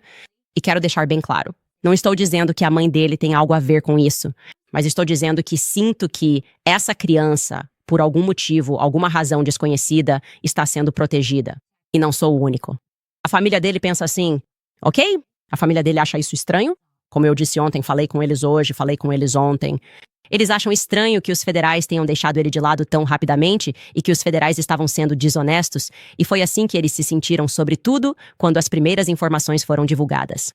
E quero deixar bem claro, não estou dizendo que a mãe dele tem algo a ver com isso. Mas estou dizendo que sinto que essa criança, por algum motivo, alguma razão desconhecida, está sendo protegida. E não sou o único. A família dele pensa assim, ok? A família dele acha isso estranho? Como eu disse ontem, falei com eles hoje, falei com eles ontem. Eles acham estranho que os federais tenham deixado ele de lado tão rapidamente e que os federais estavam sendo desonestos, e foi assim que eles se sentiram, sobretudo, quando as primeiras informações foram divulgadas.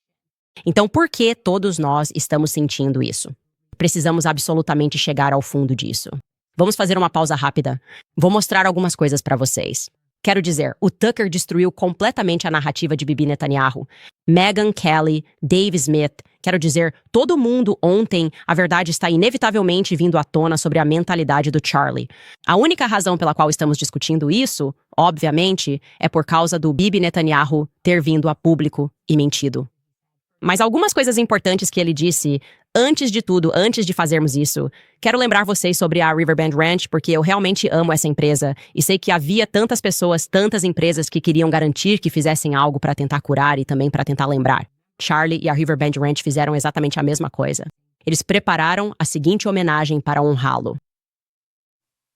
Então, por que todos nós estamos sentindo isso? Precisamos absolutamente chegar ao fundo disso. Vamos fazer uma pausa rápida. Vou mostrar algumas coisas para vocês. Quero dizer, o Tucker destruiu completamente a narrativa de Bibi Netanyahu. Megyn Kelly, Dave Smith, quero dizer, todo mundo ontem, a verdade está inevitavelmente vindo à tona sobre a mentalidade do Charlie. A única razão pela qual estamos discutindo isso, obviamente, é por causa do Bibi Netanyahu ter vindo a público e mentido. Mas algumas coisas importantes que ele disse, antes de tudo, antes de fazermos isso, quero lembrar vocês sobre a Riverbend Ranch, porque eu realmente amo essa empresa e sei que havia tantas pessoas, tantas empresas que queriam garantir que fizessem algo para tentar curar e também para tentar lembrar. Charlie e a Riverbend Ranch fizeram exatamente a mesma coisa. Eles prepararam a seguinte homenagem para honrá-lo.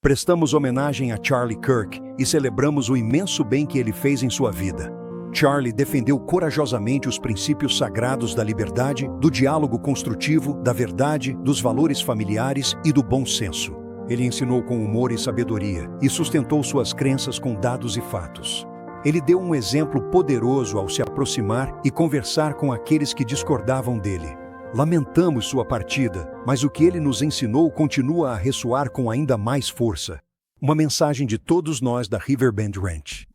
Prestamos homenagem a Charlie Kirk e celebramos o imenso bem que ele fez em sua vida. Charlie defendeu corajosamente os princípios sagrados da liberdade, do diálogo construtivo, da verdade, dos valores familiares e do bom senso. Ele ensinou com humor e sabedoria e sustentou suas crenças com dados e fatos. Ele deu um exemplo poderoso ao se aproximar e conversar com aqueles que discordavam dele. Lamentamos sua partida, mas o que ele nos ensinou continua a ressoar com ainda mais força. Uma mensagem de todos nós da Riverbend Ranch.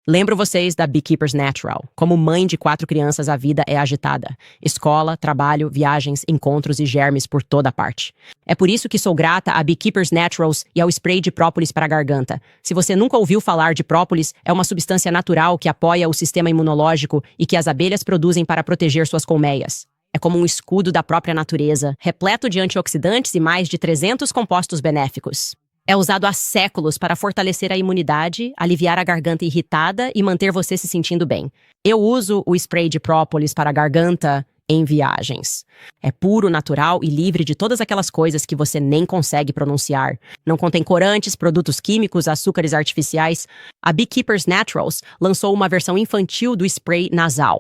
Lembro vocês da Beekeepers Natural. Como mãe de 4 crianças, a vida é agitada. Escola, trabalho, viagens, encontros e germes por toda parte. É por isso que sou grata a Beekeepers Naturals e ao spray de própolis para a garganta. Se você nunca ouviu falar de própolis, é uma substância natural que apoia o sistema imunológico e que as abelhas produzem para proteger suas colmeias. É como um escudo da própria natureza, repleto de antioxidantes e mais de 300 compostos benéficos. É usado há séculos para fortalecer a imunidade, aliviar a garganta irritada e manter você se sentindo bem. Eu uso o spray de própolis para a garganta em viagens. É puro, natural e livre de todas aquelas coisas que você nem consegue pronunciar. Não contém corantes, produtos químicos, açúcares artificiais. A Beekeepers Naturals lançou uma versão infantil do spray nasal.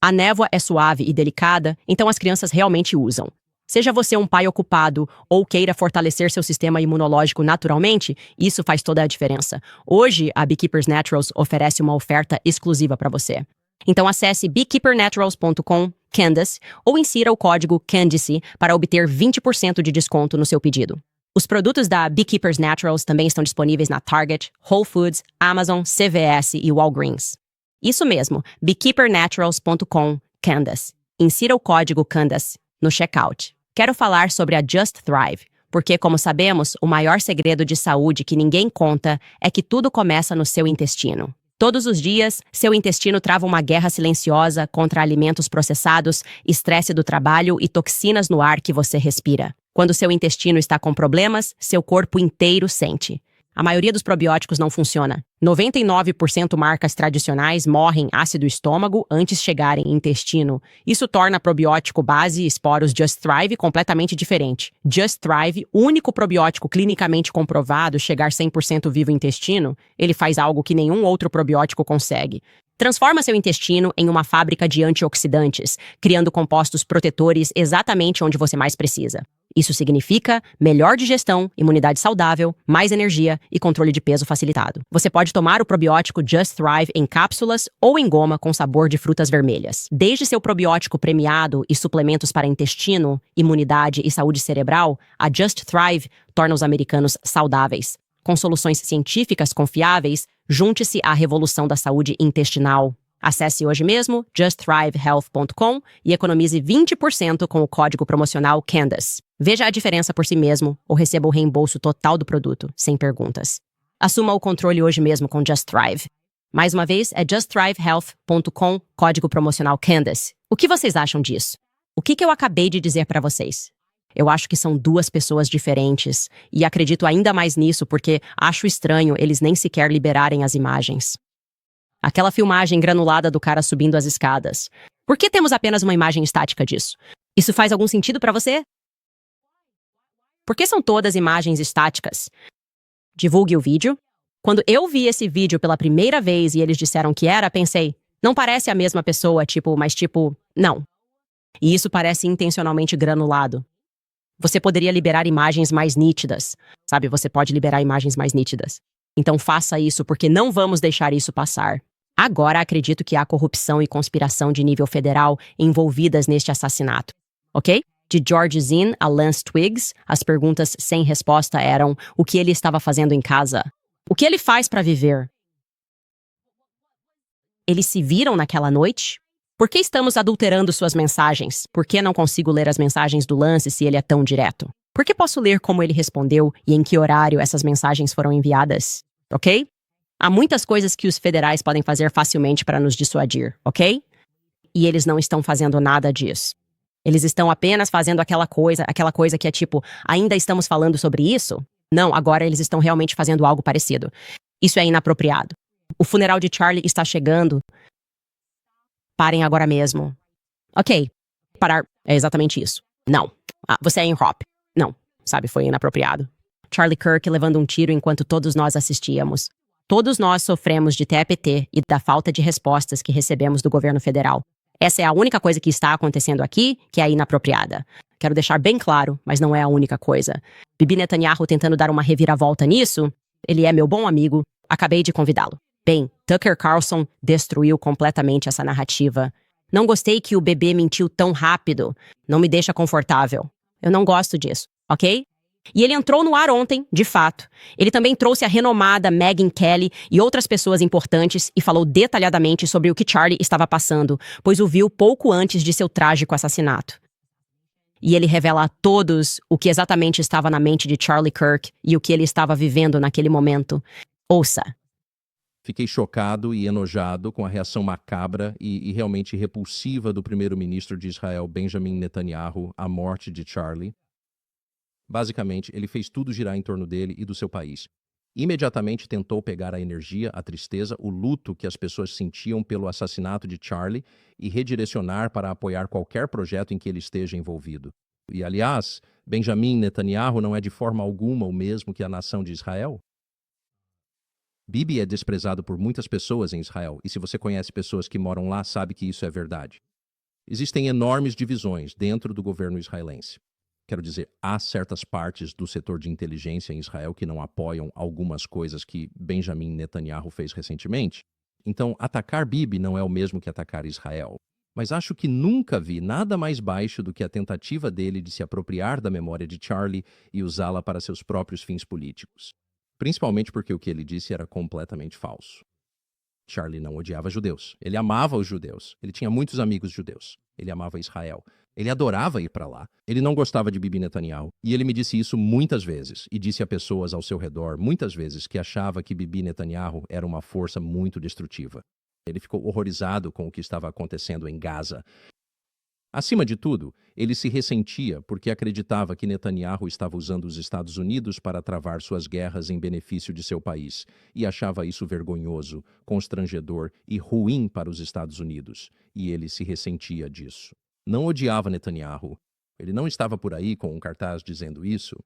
A névoa é suave e delicada, então as crianças realmente usam. Seja você um pai ocupado ou queira fortalecer seu sistema imunológico naturalmente, isso faz toda a diferença. Hoje, a Beekeepers Naturals oferece uma oferta exclusiva para você. Então acesse beekeepernaturals.com, Candace, ou insira o código Candice para obter 20% de desconto no seu pedido. Os produtos da Beekeepers Naturals também estão disponíveis na Target, Whole Foods, Amazon, CVS e Walgreens. Isso mesmo, beekeepernaturals.com, Candace. Insira o código Candace no checkout. Quero falar sobre a Just Thrive, porque, como sabemos, o maior segredo de saúde que ninguém conta é que tudo começa no seu intestino. Todos os dias, seu intestino trava uma guerra silenciosa contra alimentos processados, estresse do trabalho e toxinas no ar que você respira. Quando seu intestino está com problemas, seu corpo inteiro sente. A maioria dos probióticos não funciona. 99% marcas tradicionais morrem ácido estômago antes de chegarem em intestino. Isso torna probiótico base e esporos Just Thrive completamente diferente. Just Thrive, único probiótico clinicamente comprovado chegar 100% vivo em intestino, ele faz algo que nenhum outro probiótico consegue. Transforma seu intestino em uma fábrica de antioxidantes, criando compostos protetores exatamente onde você mais precisa. Isso significa melhor digestão, imunidade saudável, mais energia e controle de peso facilitado. Você pode tomar o probiótico Just Thrive em cápsulas ou em goma com sabor de frutas vermelhas. Desde seu probiótico premiado e suplementos para intestino, imunidade e saúde cerebral, a Just Thrive torna os americanos saudáveis. Com soluções científicas confiáveis, junte-se à revolução da saúde intestinal. Acesse hoje mesmo justthrivehealth.com e economize 20% com o código promocional Candace. Veja a diferença por si mesmo ou receba o reembolso total do produto, sem perguntas. Assuma o controle hoje mesmo com Just Thrive. Mais uma vez, é justthrivehealth.com, código promocional Candace. O que vocês acham disso? O que eu acabei de dizer para vocês? Eu acho que são duas pessoas diferentes e acredito ainda mais nisso porque acho estranho eles nem sequer liberarem as imagens. Aquela filmagem granulada do cara subindo as escadas. Por que temos apenas uma imagem estática disso? Isso faz algum sentido para você? Por que são todas imagens estáticas? Divulgue o vídeo. Quando eu vi esse vídeo pela primeira vez e eles disseram que era, pensei, não parece a mesma pessoa, mas não. E isso parece intencionalmente granulado. Você poderia liberar imagens mais nítidas. Sabe, você pode liberar imagens mais nítidas. Então faça isso, porque não vamos deixar isso passar. Agora acredito que há corrupção e conspiração de nível federal envolvidas neste assassinato. Ok? De George Zinn a Lance Twiggs, as perguntas sem resposta eram o que ele estava fazendo em casa. O que ele faz para viver? Eles se viram naquela noite? Por que estamos adulterando suas mensagens? Por que não consigo ler as mensagens do Lance se ele é tão direto? Por que posso ler como ele respondeu e em que horário essas mensagens foram enviadas? Ok? Há muitas coisas que os federais podem fazer facilmente para nos dissuadir, ok? E eles não estão fazendo nada disso. Eles estão apenas fazendo aquela coisa que é ainda estamos falando sobre isso? Não, agora eles estão realmente fazendo algo parecido. Isso é inapropriado. O funeral de Charlie está chegando. Parem agora mesmo. Ok, parar é exatamente isso. Não. Você é em Hop. Não, foi inapropriado. Charlie Kirk levando um tiro enquanto todos nós assistíamos. Todos nós sofremos de TPT e da falta de respostas que recebemos do governo federal. Essa é a única coisa que está acontecendo aqui que é inapropriada. Quero deixar bem claro, mas não é a única coisa. Bibi Netanyahu tentando dar uma reviravolta nisso? Ele é meu bom amigo. Acabei de convidá-lo. Bem, Tucker Carlson destruiu completamente essa narrativa. Não gostei que o bebê mentiu tão rápido. Não me deixa confortável. Eu não gosto disso, ok? E ele entrou no ar ontem, de fato. Ele também trouxe a renomada Megyn Kelly e outras pessoas importantes e falou detalhadamente sobre o que Charlie estava passando, pois o viu pouco antes de seu trágico assassinato. E ele revela a todos o que exatamente estava na mente de Charlie Kirk e o que ele estava vivendo naquele momento. Ouça.
Fiquei chocado e enojado com a reação macabra e realmente repulsiva do primeiro-ministro de Israel, Benjamin Netanyahu, à morte de Charlie. Basicamente, ele fez tudo girar em torno dele e do seu país. Imediatamente tentou pegar a energia, a tristeza, o luto que as pessoas sentiam pelo assassinato de Charlie e redirecionar para apoiar qualquer projeto em que ele esteja envolvido. E, aliás, Benjamin Netanyahu não é de forma alguma o mesmo que a nação de Israel. Bibi é desprezado por muitas pessoas em Israel, e se você conhece pessoas que moram lá, sabe que isso é verdade. Existem enormes divisões dentro do governo israelense. Quero dizer, há certas partes do setor de inteligência em Israel que não apoiam algumas coisas que Benjamin Netanyahu fez recentemente. Então, atacar Bibi não é o mesmo que atacar Israel. Mas acho que nunca vi nada mais baixo do que a tentativa dele de se apropriar da memória de Charlie e usá-la para seus próprios fins políticos. Principalmente porque o que ele disse era completamente falso. Charlie não odiava judeus. Ele amava os judeus. Ele tinha muitos amigos judeus. Ele amava Israel. Ele adorava ir para lá. Ele não gostava de Bibi Netanyahu. E ele me disse isso muitas vezes. E disse a pessoas ao seu redor, muitas vezes, que achava que Bibi Netanyahu era uma força muito destrutiva. Ele ficou horrorizado com o que estava acontecendo em Gaza. Acima de tudo, ele se ressentia porque acreditava que Netanyahu estava usando os Estados Unidos para travar suas guerras em benefício de seu país e achava isso vergonhoso, constrangedor e ruim para os Estados Unidos, e ele se ressentia disso. Não odiava Netanyahu. Ele não estava por aí com um cartaz dizendo isso,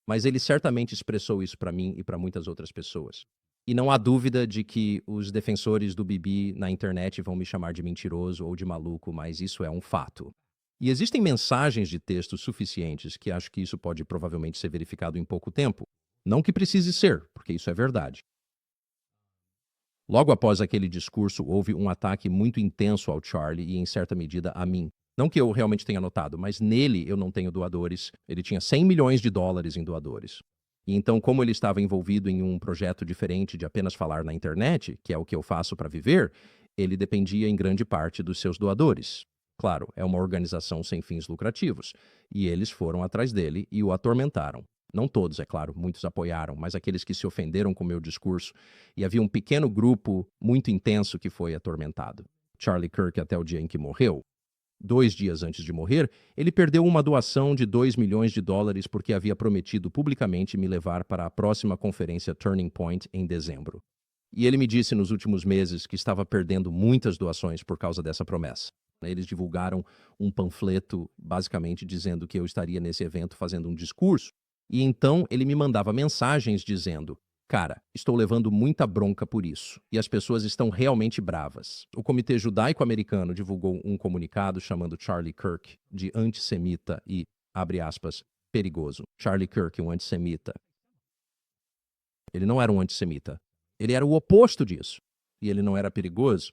mas ele certamente expressou isso para mim e para muitas outras pessoas. E não há dúvida de que os defensores do Bibi na internet vão me chamar de mentiroso ou de maluco, mas isso é um fato. E existem mensagens de texto suficientes que acho que isso pode provavelmente ser verificado em pouco tempo. Não que precise ser, porque isso é verdade. Logo após aquele discurso, houve um ataque muito intenso ao Charlie e, em certa medida, a mim. Não que eu realmente tenha notado, mas nele eu não tenho doadores. Ele tinha $100 milhões em doadores. E então, como ele estava envolvido em um projeto diferente de apenas falar na internet, que é o que eu faço para viver, ele dependia em grande parte dos seus doadores. Claro, é uma organização sem fins lucrativos. E eles foram atrás dele e o atormentaram. Não todos, é claro, muitos apoiaram, mas aqueles que se ofenderam com o meu discurso. E havia um pequeno grupo muito intenso que foi atormentado. Charlie Kirk, até o dia em que morreu, 2 dias antes de morrer, ele perdeu uma doação de $2 milhões porque havia prometido publicamente me levar para a próxima conferência Turning Point em dezembro. E ele me disse nos últimos meses que estava perdendo muitas doações por causa dessa promessa. Eles divulgaram um panfleto, basicamente dizendo que eu estaria nesse evento fazendo um discurso, e então ele me mandava mensagens dizendo: cara, estou levando muita bronca por isso, e as pessoas estão realmente bravas. O Comitê Judaico-Americano divulgou um comunicado chamando Charlie Kirk de antissemita e, abre aspas, perigoso. Charlie Kirk, um antissemita. Ele não era um antissemita. Ele era o oposto disso. E ele não era perigoso.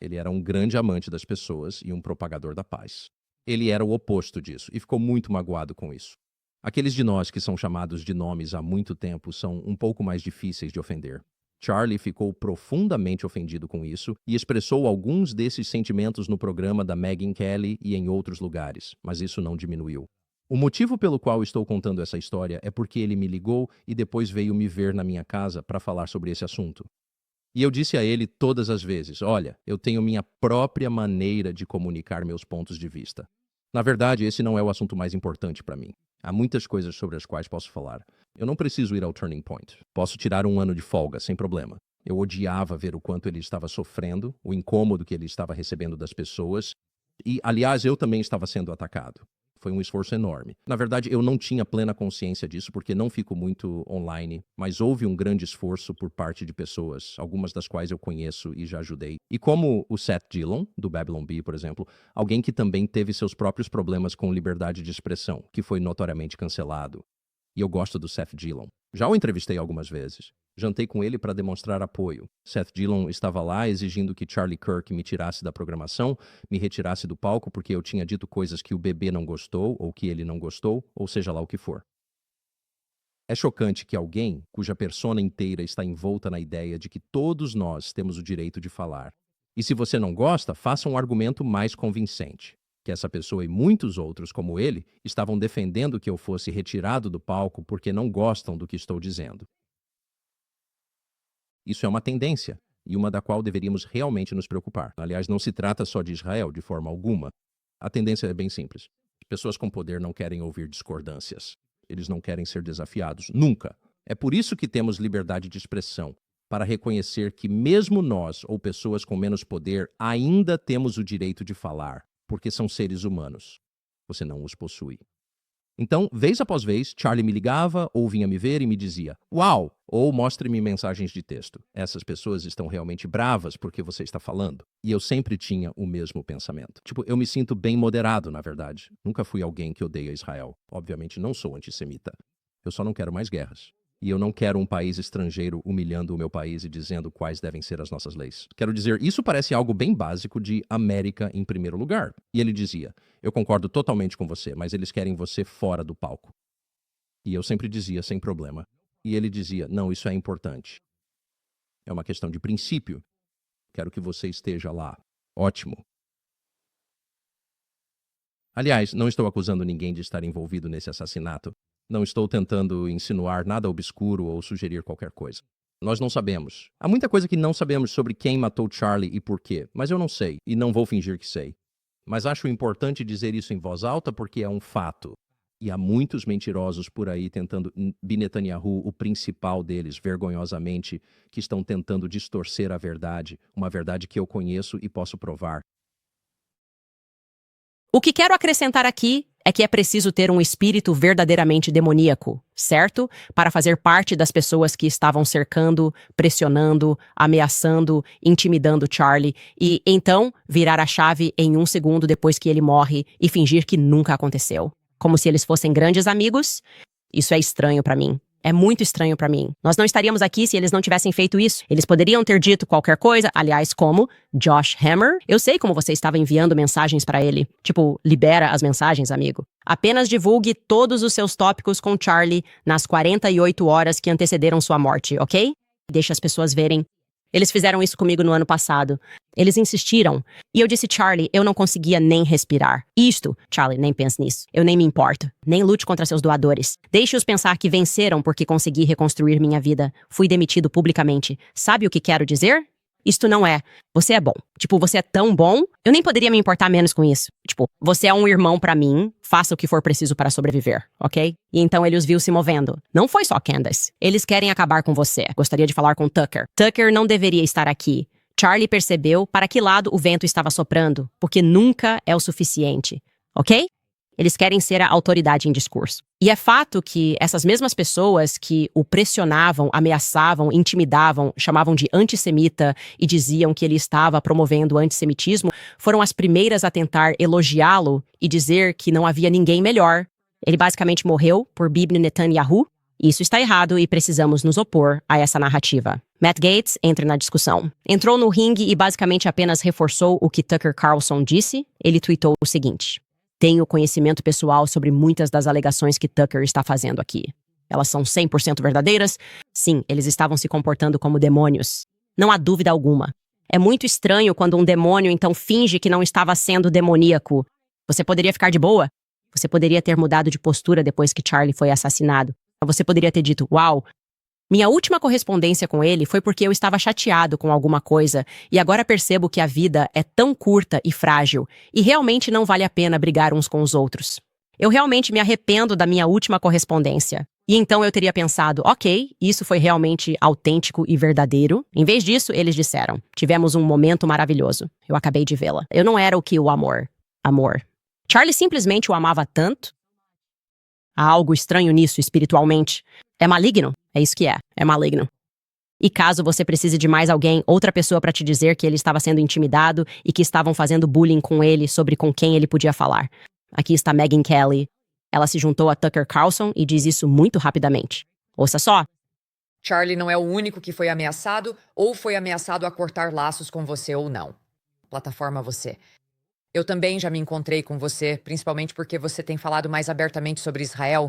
Ele era um grande amante das pessoas e um propagador da paz. Ele era o oposto disso e ficou muito magoado com isso. Aqueles de nós que são chamados de nomes há muito tempo são um pouco mais difíceis de ofender. Charlie ficou profundamente ofendido com isso e expressou alguns desses sentimentos no programa da Megyn Kelly e em outros lugares, mas isso não diminuiu. O motivo pelo qual estou contando essa história é porque ele me ligou e depois veio me ver na minha casa para falar sobre esse assunto. E eu disse a ele todas as vezes: olha, eu tenho minha própria maneira de comunicar meus pontos de vista. Na verdade, esse não é o assunto mais importante para mim. Há muitas coisas sobre as quais posso falar. Eu não preciso ir ao Turning Point. Posso tirar um ano de folga, sem problema. Eu odiava ver o quanto ele estava sofrendo, o incômodo que ele estava recebendo das pessoas. E, aliás, eu também estava sendo atacado. Foi um esforço enorme. Na verdade, eu não tinha plena consciência disso, porque não fico muito online, mas houve um grande esforço por parte de pessoas, algumas das quais eu conheço e já ajudei. E como o Seth Dillon, do Babylon Bee, por exemplo, alguém que também teve seus próprios problemas com liberdade de expressão, que foi notoriamente cancelado. E eu gosto do Seth Dillon. Já o entrevistei algumas vezes. Jantei com ele para demonstrar apoio. Seth Dillon estava lá exigindo que Charlie Kirk me tirasse da programação, me retirasse do palco porque eu tinha dito coisas que o bebê não gostou, ou que ele não gostou, ou seja lá o que for. É chocante que alguém cuja persona inteira está envolta na ideia de que todos nós temos o direito de falar. E se você não gosta, faça um argumento mais convincente. Que essa pessoa e muitos outros como ele estavam defendendo que eu fosse retirado do palco porque não gostam do que estou dizendo. Isso é uma tendência, e uma da qual deveríamos realmente nos preocupar. Aliás, não se trata só de Israel, de forma alguma. A tendência é bem simples. Pessoas com poder não querem ouvir discordâncias. Eles não querem ser desafiados, nunca. É por isso que temos liberdade de expressão, para reconhecer que mesmo nós, ou pessoas com menos poder, ainda temos o direito de falar, porque são seres humanos. Você não os possui. Então, vez após vez, Charlie me ligava ou vinha me ver e me dizia: "Uau!" ou "Mostre-me mensagens de texto. Essas pessoas estão realmente bravas porque você está falando." E eu sempre tinha o mesmo pensamento. Eu me sinto bem moderado, na verdade. Nunca fui alguém que odeia Israel. Obviamente não sou antissemita. Eu só não quero mais guerras. E eu não quero um país estrangeiro humilhando o meu país e dizendo quais devem ser as nossas leis. Quero dizer, isso parece algo bem básico de América em primeiro lugar. E ele dizia: "Eu concordo totalmente com você, mas eles querem você fora do palco." E eu sempre dizia, sem problema. E ele dizia: "Não, isso é importante. É uma questão de princípio. Quero que você esteja lá." Ótimo. Aliás, não estou acusando ninguém de estar envolvido nesse assassinato. Não estou tentando insinuar nada obscuro ou sugerir qualquer coisa. Nós não sabemos. Há muita coisa que não sabemos sobre quem matou Charlie e por quê, mas eu não sei, e não vou fingir que sei. Mas acho importante dizer isso em voz alta porque é um fato. E há muitos mentirosos por aí tentando, Netanyahu, o principal deles, vergonhosamente, que estão tentando distorcer a verdade, uma verdade que eu conheço e posso provar.
O que quero acrescentar aqui é que é preciso ter um espírito verdadeiramente demoníaco, certo? Para fazer parte das pessoas que estavam cercando, pressionando, ameaçando, intimidando Charlie e, então, virar a chave em 1 segundo depois que ele morre e fingir que nunca aconteceu. Como se eles fossem grandes amigos. Isso é estranho pra mim. É muito estranho pra mim. Nós não estaríamos aqui se eles não tivessem feito isso. Eles poderiam ter dito qualquer coisa, aliás, como Josh Hammer. Eu sei como você estava enviando mensagens pra ele. Tipo, libera as mensagens, amigo. Apenas divulgue todos os seus tópicos com Charlie nas 48 horas que antecederam sua morte, ok? Deixa as pessoas verem. Eles fizeram isso comigo no ano passado. Eles insistiram. E eu disse, Charlie, eu não conseguia nem respirar. Charlie, nem pense nisso. Eu nem me importo. Nem lute contra seus doadores. Deixe-os pensar que venceram porque consegui reconstruir minha vida. Fui demitido publicamente. Sabe o que quero dizer? Isto não é. Você é bom. Tipo, você é tão bom, eu nem poderia me importar menos com isso. Tipo, você é um irmão pra mim, faça o que for preciso para sobreviver, ok? E então ele os viu se movendo. Não foi só Candace. Eles querem acabar com você. Gostaria de falar com Tucker. Tucker não deveria estar aqui. Charlie percebeu para que lado o vento estava soprando, porque nunca é o suficiente, ok? Eles querem ser a autoridade em discurso. E é fato que essas mesmas pessoas que o pressionavam, ameaçavam, intimidavam, chamavam de antissemita e diziam que ele estava promovendo o antissemitismo, foram as primeiras a tentar elogiá-lo e dizer que não havia ninguém melhor. Ele basicamente morreu por Bibi Netanyahu. Isso está errado e precisamos nos opor a essa narrativa. Matt Gaetz entra na discussão. Entrou no ringue e basicamente apenas reforçou o que Tucker Carlson disse. Ele tweetou o seguinte: tenho conhecimento pessoal sobre muitas das alegações que Tucker está fazendo aqui. Elas são 100% verdadeiras? Sim, eles estavam se comportando como demônios. Não há dúvida alguma. É muito estranho quando um demônio então finge que não estava sendo demoníaco. Você poderia ficar de boa? Você poderia ter mudado de postura depois que Charlie foi assassinado. Você poderia ter dito, uau, minha última correspondência com ele foi porque eu estava chateado com alguma coisa e agora percebo que a vida é tão curta e frágil e realmente não vale a pena brigar uns com os outros. Eu realmente me arrependo da minha última correspondência. E então eu teria pensado, ok, isso foi realmente autêntico e verdadeiro. Em vez disso, eles disseram, tivemos um momento maravilhoso. Eu acabei de vê-la. Eu não era o que o amor. Charlie simplesmente o amava tanto. Há algo estranho nisso espiritualmente. É maligno? É isso que é. É maligno. E caso você precise de mais alguém, outra pessoa para te dizer que ele estava sendo intimidado e que estavam fazendo bullying com ele sobre com quem ele podia falar. Aqui está Megyn Kelly. Ela se juntou a Tucker Carlson e diz isso muito rapidamente. Ouça só.
Charlie não é o único que foi ameaçado ou foi ameaçado a cortar laços com você ou não. Plataforma você. Eu também já me encontrei com você, principalmente porque você tem falado mais abertamente sobre Israel.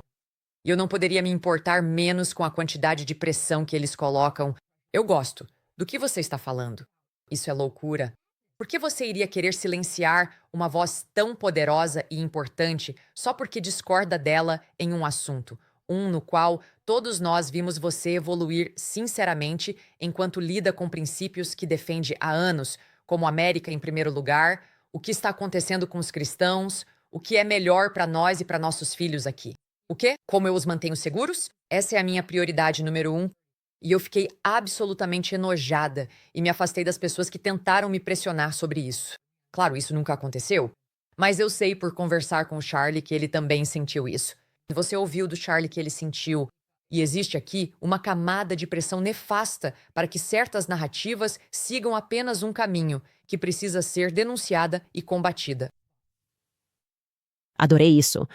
E eu não poderia me importar menos com a quantidade de pressão que eles colocam. Eu gosto do que você está falando. Isso é loucura. Por que você iria querer silenciar uma voz tão poderosa e importante só porque discorda dela em um assunto? No qual todos nós vimos você evoluir sinceramente enquanto lida com princípios que defende há anos, como América em primeiro lugar, o que está acontecendo com os cristãos, o que é melhor para nós e para nossos filhos aqui. O quê? Como eu os mantenho seguros? Essa é a minha prioridade número 1. E eu fiquei absolutamente enojada e me afastei das pessoas que tentaram me pressionar sobre isso. Claro, isso nunca aconteceu, mas eu sei por conversar com o Charlie que ele também sentiu isso. Você ouviu do Charlie que ele sentiu. E existe aqui uma camada de pressão nefasta para que certas narrativas sigam apenas um caminho que precisa ser denunciada e combatida.
Adorei isso.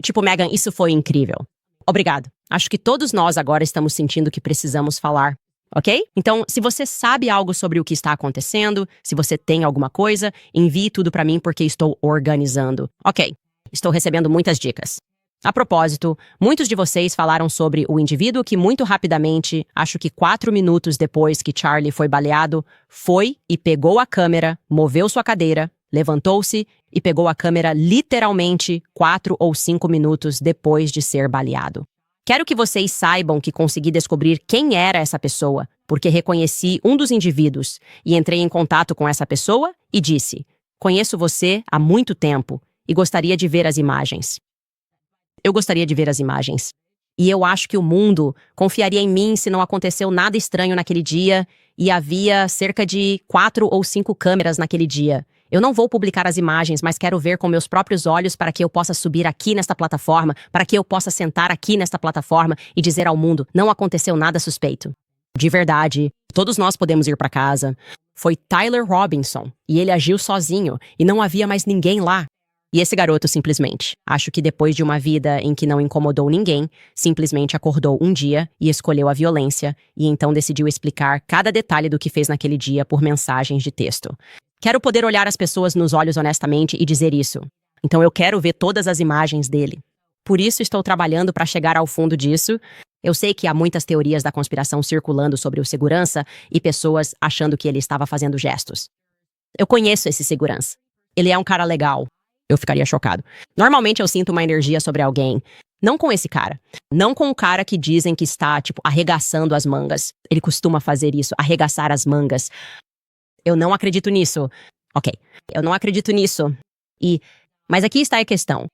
Tipo, Megyn, isso foi incrível. Obrigado. Acho que todos nós agora estamos sentindo que precisamos falar, ok? Então, se você sabe algo sobre o que está acontecendo, se você tem alguma coisa, envie tudo para mim porque estou organizando. Ok, estou recebendo muitas dicas. A propósito, muitos de vocês falaram sobre o indivíduo que muito rapidamente, acho que 4 minutos depois que Charlie foi baleado, foi e pegou a câmera, moveu sua cadeira, levantou-se e pegou a câmera literalmente 4 ou 5 minutos depois de ser baleado. Quero que vocês saibam que consegui descobrir quem era essa pessoa, porque reconheci um dos indivíduos e entrei em contato com essa pessoa e disse, Conheço você há muito tempo e gostaria de ver as imagens. Eu gostaria de ver as imagens. E eu acho que o mundo confiaria em mim se não aconteceu nada estranho naquele dia e havia cerca de 4 ou 5 câmeras naquele dia. Eu não vou publicar as imagens, mas quero ver com meus próprios olhos para que eu possa subir aqui nesta plataforma, para que eu possa sentar aqui nesta plataforma e dizer ao mundo, não aconteceu nada suspeito. De verdade, todos nós podemos ir para casa. Foi Tyler Robinson, e ele agiu sozinho, e não havia mais ninguém lá. E esse garoto simplesmente, acho que depois de uma vida em que não incomodou ninguém, simplesmente acordou um dia e escolheu a violência, e então decidiu explicar cada detalhe do que fez naquele dia por mensagens de texto. Quero poder olhar as pessoas nos olhos honestamente e dizer isso. Então eu quero ver todas as imagens dele. Por isso estou trabalhando para chegar ao fundo disso. Eu sei que há muitas teorias da conspiração circulando sobre o segurança e pessoas achando que ele estava fazendo gestos. Eu conheço esse segurança. Ele é um cara legal. Eu ficaria chocado. Normalmente eu sinto uma energia sobre alguém. Não com esse cara. Não com o cara que dizem que está, arregaçando as mangas. Ele costuma fazer isso, arregaçar as mangas. Eu não acredito nisso. Ok, eu não acredito nisso. Mas aqui está a questão.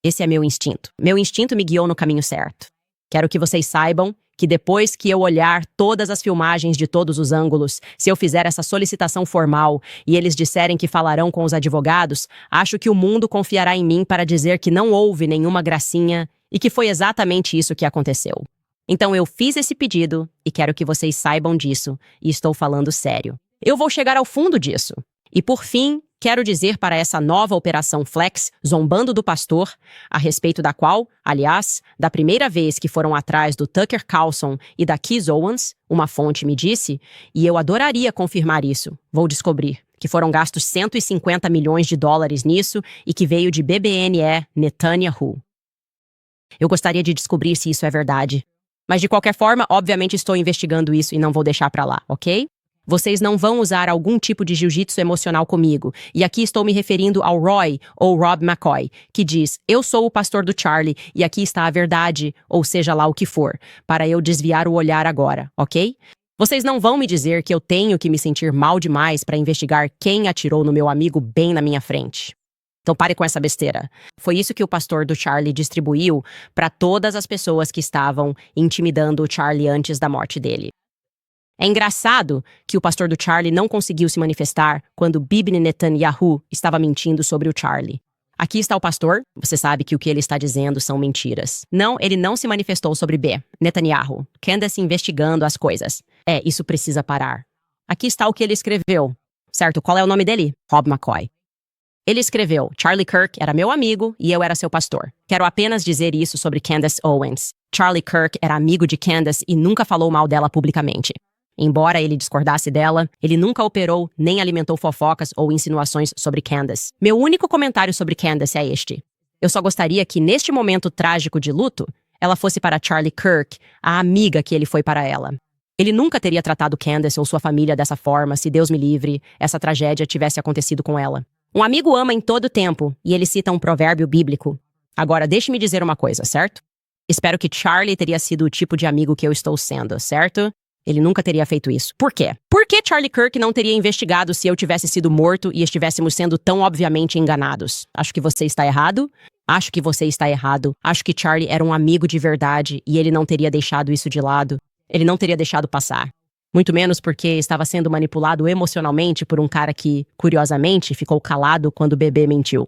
Esse é meu instinto. Meu instinto me guiou no caminho certo. Quero que vocês saibam que depois que eu olhar todas as filmagens de todos os ângulos, se eu fizer essa solicitação formal e eles disserem que falarão com os advogados, acho que o mundo confiará em mim para dizer que não houve nenhuma gracinha e que foi exatamente isso que aconteceu. Então eu fiz esse pedido e quero que vocês saibam disso, e estou falando sério. Eu vou chegar ao fundo disso. E por fim, quero dizer para essa nova Operação Flex, zombando do pastor, a respeito da qual, aliás, da primeira vez que foram atrás do Tucker Carlson e da Keith Owens, uma fonte me disse, e eu adoraria confirmar isso, vou descobrir, que foram gastos 150 milhões de dólares nisso e que veio de BBNE Netanyahu. Eu gostaria de descobrir se isso é verdade. Mas de qualquer forma, obviamente estou investigando isso e não vou deixar pra lá, ok? Vocês não vão usar algum tipo de jiu-jitsu emocional comigo. E aqui estou me referindo ao Roy, ou Rob McCoy, que diz, eu sou o pastor do Charlie e aqui está a verdade, ou seja lá o que for, para eu desviar o olhar agora, ok? Vocês não vão me dizer que eu tenho que me sentir mal demais para investigar quem atirou no meu amigo bem na minha frente. Então pare com essa besteira. Foi isso que o pastor do Charlie distribuiu para todas as pessoas que estavam intimidando o Charlie antes da morte dele. É engraçado que o pastor do Charlie não conseguiu se manifestar quando Bibi Netanyahu estava mentindo sobre o Charlie. Aqui está o pastor, você sabe que o que ele está dizendo são mentiras. Não, ele não se manifestou sobre B. Netanyahu. Candace investigando as coisas. Isso precisa parar. Aqui está o que ele escreveu. Certo, qual é o nome dele? Rob McCoy. Ele escreveu, Charlie Kirk era meu amigo e eu era seu pastor. Quero apenas dizer isso sobre Candace Owens. Charlie Kirk era amigo de Candace e nunca falou mal dela publicamente. Embora ele discordasse dela, ele nunca operou nem alimentou fofocas ou insinuações sobre Candace. Meu único comentário sobre Candace é este. Eu só gostaria que, neste momento trágico de luto, ela fosse para Charlie Kirk, a amiga que ele foi para ela. Ele nunca teria tratado Candace ou sua família dessa forma se, Deus me livre, essa tragédia tivesse acontecido com ela. Um amigo ama em todo tempo, e ele cita um provérbio bíblico. Agora, deixe-me dizer uma coisa, certo? Espero que Charlie teria sido o tipo de amigo que eu estou sendo, certo? Ele nunca teria feito isso. Por quê? Por que Charlie Kirk não teria investigado se eu tivesse sido morto e estivéssemos sendo tão obviamente enganados? Acho que você está errado. Acho que você está errado. Acho que Charlie era um amigo de verdade e ele não teria deixado isso de lado. Ele não teria deixado passar. Muito menos porque estava sendo manipulado emocionalmente por um cara que, curiosamente, ficou calado quando o bebê mentiu.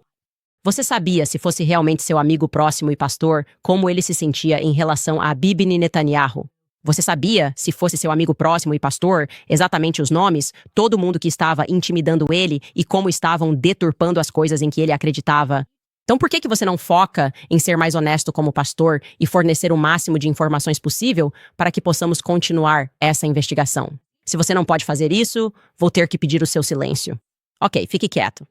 Você sabia, se fosse realmente seu amigo próximo e pastor, como ele se sentia em relação a Bibi Netanyahu? Você sabia, se fosse seu amigo próximo e pastor, exatamente os nomes, todo mundo que estava intimidando ele e como estavam deturpando as coisas em que ele acreditava? Então por que você não foca em ser mais honesto como pastor e fornecer o máximo de informações possível para que possamos continuar essa investigação? Se você não pode fazer isso, vou ter que pedir o seu silêncio. Ok, fique quieto.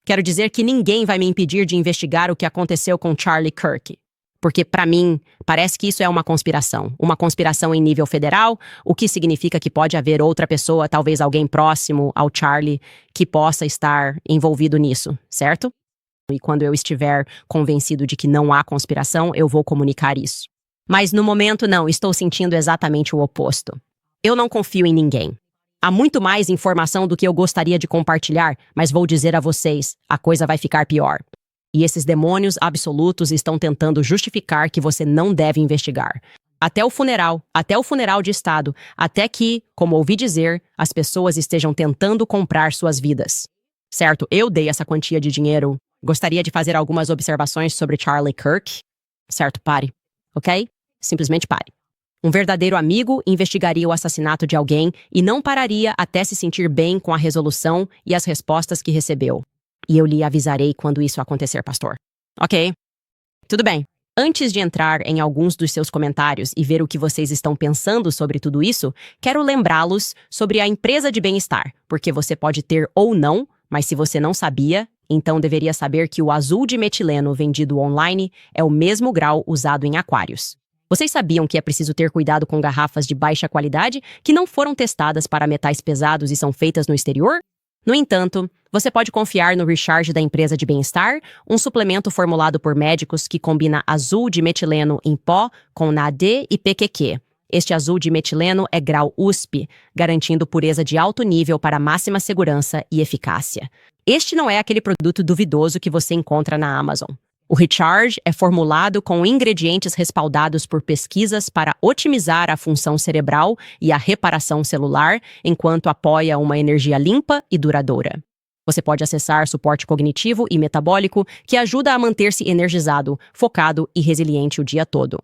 Quero dizer que ninguém vai me impedir de investigar o que aconteceu com Charlie Kirk. Porque, para mim, parece que isso é uma conspiração. Uma conspiração em nível federal, o que significa que pode haver outra pessoa, talvez alguém próximo ao Charlie, que possa estar envolvido nisso, certo? E quando eu estiver convencido de que não há conspiração, eu vou comunicar isso. Mas no momento não, estou sentindo exatamente o oposto. Eu não confio em ninguém. Há muito mais informação do que eu gostaria de compartilhar, mas vou dizer a vocês, a coisa vai ficar pior. E esses demônios absolutos estão tentando justificar que você não deve investigar. Até o funeral de Estado, até que, como ouvi dizer, as pessoas estejam tentando comprar suas vidas. Certo, eu dei essa quantia de dinheiro. Gostaria de fazer algumas observações sobre Charlie Kirk. Certo, pare. Ok? Simplesmente pare. Um verdadeiro amigo investigaria o assassinato de alguém e não pararia até se sentir bem com a resolução e as respostas que recebeu. E eu lhe avisarei quando isso acontecer, pastor. Ok. Tudo bem. Antes de entrar em alguns dos seus comentários e ver o que vocês estão pensando sobre tudo isso, quero lembrá-los sobre a empresa de bem-estar, porque você pode ter ou não, mas se você não sabia, então deveria saber que o azul de metileno vendido online é o mesmo grau usado em aquários. Vocês sabiam que é preciso ter cuidado com garrafas de baixa qualidade que não foram testadas para metais pesados e são feitas no exterior? No entanto, você pode confiar no Recharge da empresa de bem-estar, um suplemento formulado por médicos que combina azul de metileno em pó com NAD e PQQ. Este azul de metileno é grau USP, garantindo pureza de alto nível para máxima segurança e eficácia. Este não é aquele produto duvidoso que você encontra na Amazon. O Recharge é formulado com ingredientes respaldados por pesquisas para otimizar a função cerebral e a reparação celular, enquanto apoia uma energia limpa e duradoura. Você pode acessar suporte cognitivo e metabólico, que ajuda a manter-se energizado, focado e resiliente o dia todo.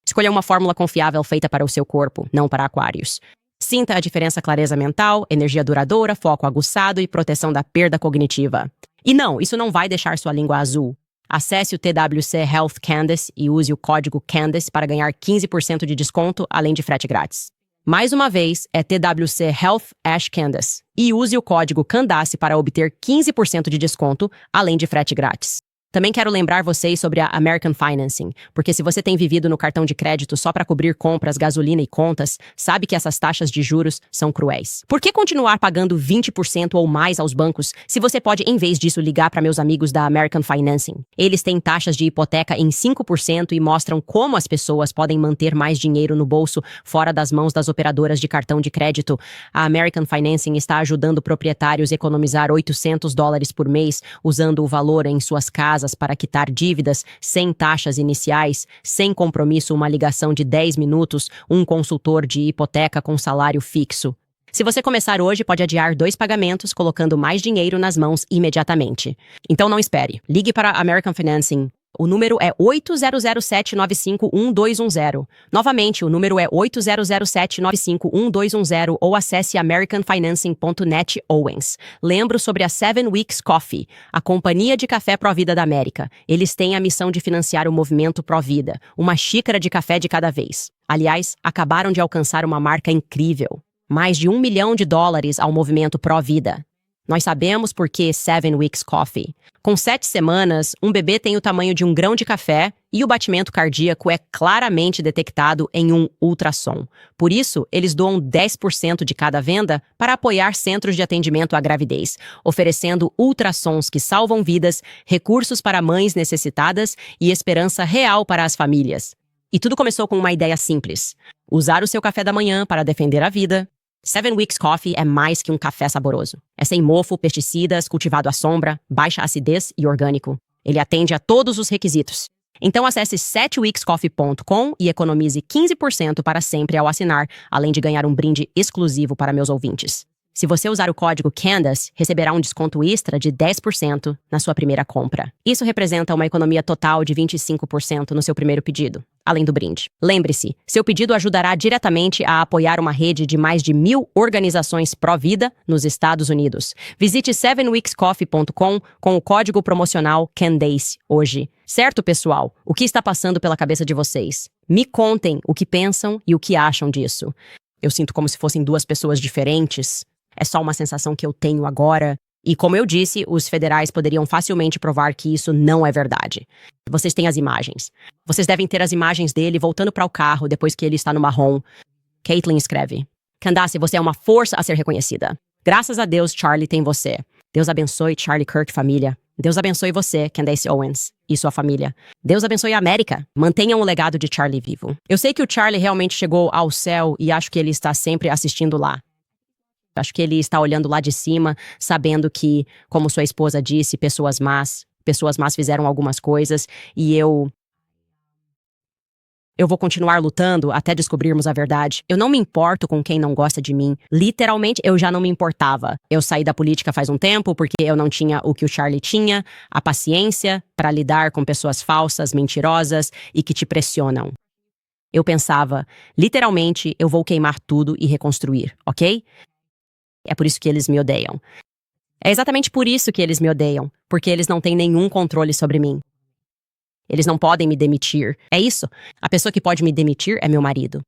Escolha uma fórmula confiável feita para o seu corpo, não para aquários. Sinta a diferença: clareza mental, energia duradoura, foco aguçado e proteção da perda cognitiva. E não, isso não vai deixar sua língua azul. Acesse o TWC Health Candace e use o código Candace para ganhar 15% de desconto, além de frete grátis. Mais uma vez, é TWC Health Ash Candace e use o código Candace para obter 15% de desconto, além de frete grátis. Também quero lembrar vocês sobre a American Financing, porque se você tem vivido no cartão de crédito só para cobrir compras, gasolina e contas, sabe que essas taxas de juros são cruéis. Por que continuar pagando 20% ou mais aos bancos se você pode, em vez disso, ligar para meus amigos da American Financing? Eles têm taxas de hipoteca em 5% e mostram como as pessoas podem manter mais dinheiro no bolso fora das mãos das operadoras de cartão de crédito. A American Financing está ajudando proprietários a economizar $800 por mês usando o valor em suas casas para quitar dívidas, sem taxas iniciais, sem compromisso, uma ligação de 10 minutos, um consultor de hipoteca com salário fixo. Se você começar hoje, pode adiar 2 pagamentos, colocando mais dinheiro nas mãos imediatamente. Então não espere. Ligue para a American Financing. O número é 8007951210. Novamente, o número é 8007951210 ou acesse americanfinancing.net Owens. Lembro sobre a 7 Weeks Coffee, a companhia de café Provida da América. Eles têm a missão de financiar o movimento Provida, uma xícara de café de cada vez. Aliás, acabaram de alcançar uma marca incrível. Mais de $1 milhão ao movimento Provida. Nós sabemos por que 7 Weeks Coffee. Com 7 semanas, um bebê tem o tamanho de um grão de café e o batimento cardíaco é claramente detectado em um ultrassom. Por isso, eles doam 10% de cada venda para apoiar centros de atendimento à gravidez, oferecendo ultrassons que salvam vidas, recursos para mães necessitadas e esperança real para as famílias. E tudo começou com uma ideia simples: usar o seu café da manhã para defender a vida. 7 Weeks Coffee é mais que um café saboroso. É sem mofo, pesticidas, cultivado à sombra, baixa acidez e orgânico. Ele atende a todos os requisitos. Então acesse 7weekscoffee.com e economize 15% para sempre ao assinar, além de ganhar um brinde exclusivo para meus ouvintes. Se você usar o código Candace, receberá um desconto extra de 10% na sua primeira compra. Isso representa uma economia total de 25% no seu primeiro pedido, além do brinde. Lembre-se, seu pedido ajudará diretamente a apoiar uma rede de mais de 1.000 organizações pró-vida nos Estados Unidos. Visite 7weekscoffee.com com o código promocional Candace hoje. Certo, pessoal? O que está passando pela cabeça de vocês? Me contem o que pensam e o que acham disso. Eu sinto como se fossem 2 pessoas diferentes. É só uma sensação que eu tenho agora. E como eu disse, os federais poderiam facilmente provar que isso não é verdade. Vocês têm as imagens. Vocês devem ter as imagens dele voltando para o carro depois que ele está no marrom. Caitlin escreve: Candace, você é uma força a ser reconhecida. Graças a Deus, Charlie tem você. Deus abençoe Charlie Kirk, família. Deus abençoe você, Candace Owens, e sua família. Deus abençoe a América. Mantenham o legado de Charlie vivo. Eu sei que o Charlie realmente chegou ao céu e acho que ele está sempre assistindo lá. Acho que ele está olhando lá de cima, sabendo que, como sua esposa disse, pessoas más fizeram algumas coisas e eu vou continuar lutando até descobrirmos a verdade. Eu não me importo com quem não gosta de mim. Literalmente, eu já não me importava. Eu saí da política faz um tempo porque eu não tinha o que o Charlie tinha, a paciência para lidar com pessoas falsas, mentirosas e que te pressionam. Eu pensava, literalmente, eu vou queimar tudo e reconstruir, ok? É por isso que eles me odeiam. É exatamente por isso que eles me odeiam, porque eles não têm nenhum controle sobre mim. Eles não podem me demitir. É isso. A pessoa que pode me demitir é meu marido.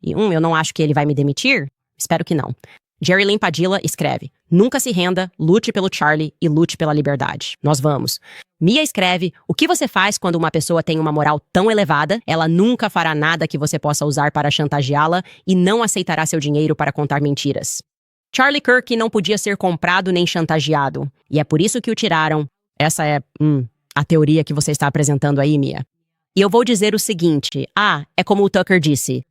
E eu não acho que ele vai me demitir? Espero que não. Jerry Lynn Padilla escreve: nunca se renda, lute pelo Charlie e lute pela liberdade. Nós vamos. Mia escreve: o que você faz quando uma pessoa tem uma moral tão elevada? Ela nunca fará nada que você possa usar para chantageá-la e não aceitará seu dinheiro para contar mentiras. Charlie Kirk não podia ser comprado nem chantageado. E é por isso que o tiraram. Essa é, a teoria que você está apresentando aí, Mia. E eu vou dizer o seguinte. É como o Tucker disse.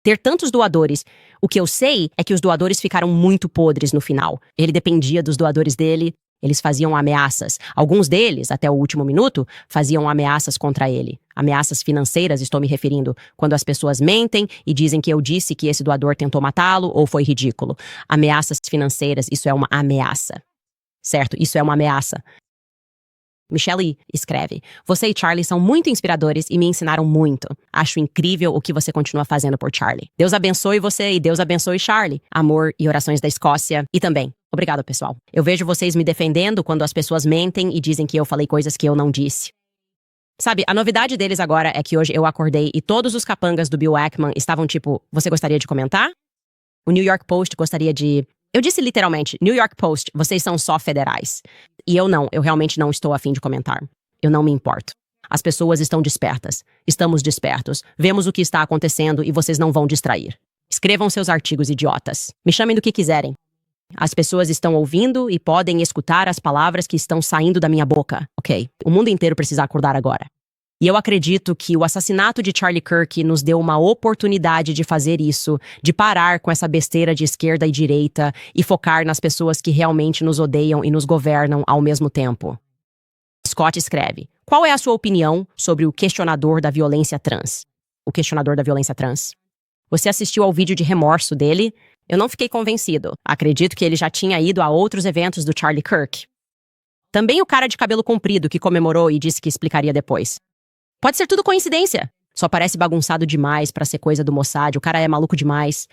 Ter tantos doadores. O que eu sei é que os doadores ficaram muito podres no final. Ele dependia dos doadores dele. Eles faziam ameaças. Alguns deles, até o último minuto, faziam ameaças contra ele. Ameaças financeiras, estou me referindo, quando as pessoas mentem e dizem que eu disse que esse doador tentou matá-lo ou foi ridículo. Ameaças financeiras, isso é uma ameaça. Certo? Isso é uma ameaça. Michelle escreve: você e Charlie são muito inspiradores e me ensinaram muito. Acho incrível o que você continua fazendo por Charlie. Deus abençoe você e Deus abençoe Charlie. Amor e orações da Escócia. E também, obrigado, pessoal. Eu vejo vocês me defendendo quando as pessoas mentem e dizem que eu falei coisas que eu não disse. Sabe, a novidade deles agora é que hoje eu acordei e todos os capangas do Bill Ackman estavam tipo: você gostaria de comentar? O New York Post gostaria de... Eu disse literalmente, New York Post, vocês são só federais. E eu realmente não estou a fim de comentar. Eu não me importo. As pessoas estão despertas. Estamos despertos. Vemos o que está acontecendo e vocês não vão distrair. Escrevam seus artigos idiotas. Me chamem do que quiserem. As pessoas estão ouvindo e podem escutar as palavras que estão saindo da minha boca. Ok, o mundo inteiro precisa acordar agora. E eu acredito que o assassinato de Charlie Kirk nos deu uma oportunidade de fazer isso, de parar com essa besteira de esquerda e direita e focar nas pessoas que realmente nos odeiam e nos governam ao mesmo tempo. Scott escreve: qual é a sua opinião sobre o questionador da violência trans? O questionador da violência trans. Você assistiu ao vídeo de remorso dele? Eu não fiquei convencido. Acredito que ele já tinha ido a outros eventos do Charlie Kirk. Também o cara de cabelo comprido que comemorou e disse que explicaria depois. Pode ser tudo coincidência. Só parece bagunçado demais pra ser coisa do Mossad. O cara é maluco demais.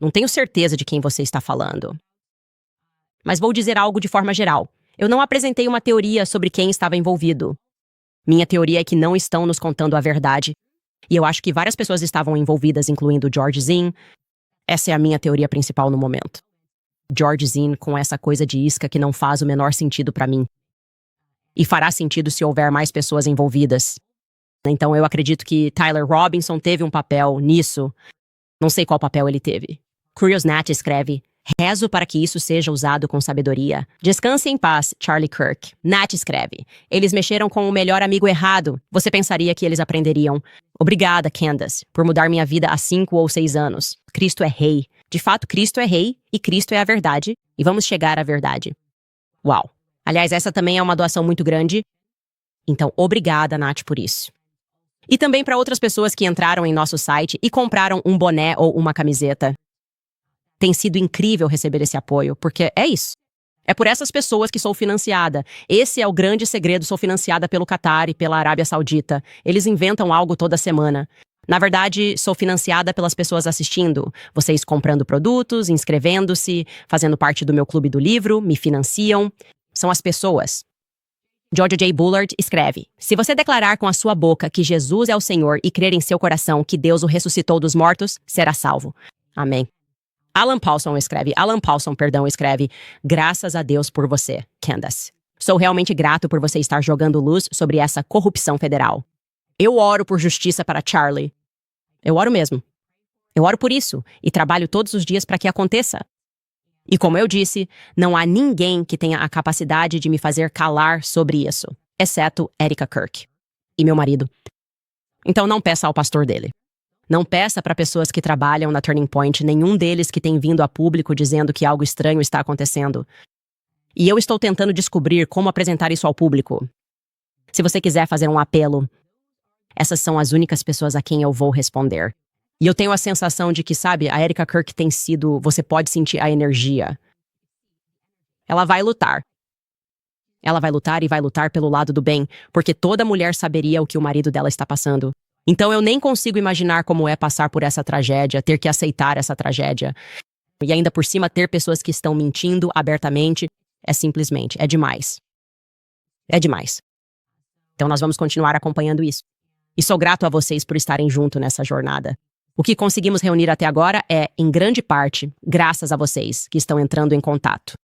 Não tenho certeza de quem você está falando. Mas vou dizer algo de forma geral. Eu não apresentei uma teoria sobre quem estava envolvido. Minha teoria é que não estão nos contando a verdade. E eu acho que várias pessoas estavam envolvidas, incluindo George Zinn. Essa é a minha teoria principal no momento. George Zinn com essa coisa de isca que não faz o menor sentido pra mim. E fará sentido se houver mais pessoas envolvidas. Então eu acredito que Tyler Robinson teve um papel nisso. Não sei qual papel ele teve. Curious Nat escreve: rezo para que isso seja usado com sabedoria. Descanse em paz, Charlie Kirk. Nat escreve: eles mexeram com o melhor amigo errado. Você pensaria que eles aprenderiam. Obrigada, Candace, por mudar minha vida há 5 ou 6 anos. Cristo é rei. De fato, Cristo é rei e Cristo é a verdade. E vamos chegar à verdade. Uau. Aliás, essa também é uma doação muito grande. Então, obrigada, Nath, por isso. E também para outras pessoas que entraram em nosso site e compraram um boné ou uma camiseta. Tem sido incrível receber esse apoio, porque é isso. É por essas pessoas que sou financiada. Esse é o grande segredo, sou financiada pelo Catar e pela Arábia Saudita. Eles inventam algo toda semana. Na verdade, sou financiada pelas pessoas assistindo. Vocês comprando produtos, inscrevendo-se, fazendo parte do meu clube do livro, me financiam. São as pessoas. George J. Bullard escreve: se você declarar com a sua boca que Jesus é o Senhor e crer em seu coração que Deus o ressuscitou dos mortos, será salvo. Amém. Alan Paulson escreve: graças a Deus por você, Candace. Sou realmente grato por você estar jogando luz sobre essa corrupção federal. Eu oro por justiça para Charlie. Eu oro mesmo. Eu oro por isso e trabalho todos os dias para que aconteça. E como eu disse, não há ninguém que tenha a capacidade de me fazer calar sobre isso, exceto Erica Kirk e meu marido. Então não peça ao pastor dele. Não peça para pessoas que trabalham na Turning Point, nenhum deles que tem vindo a público dizendo que algo estranho está acontecendo. E eu estou tentando descobrir como apresentar isso ao público. Se você quiser fazer um apelo, essas são as únicas pessoas a quem eu vou responder. E eu tenho a sensação de que, sabe, a Erika Kirk tem sido... Você pode sentir a energia. Ela vai lutar. Ela vai lutar e vai lutar pelo lado do bem, porque toda mulher saberia o que o marido dela está passando. Então eu nem consigo imaginar como é passar por essa tragédia, ter que aceitar essa tragédia. E ainda por cima ter pessoas que estão mentindo abertamente. É demais. É demais. Então nós vamos continuar acompanhando isso. E sou grato a vocês por estarem junto nessa jornada. O que conseguimos reunir até agora é, em grande parte, graças a vocês que estão entrando em contato.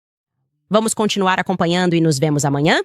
Vamos continuar acompanhando e nos vemos amanhã?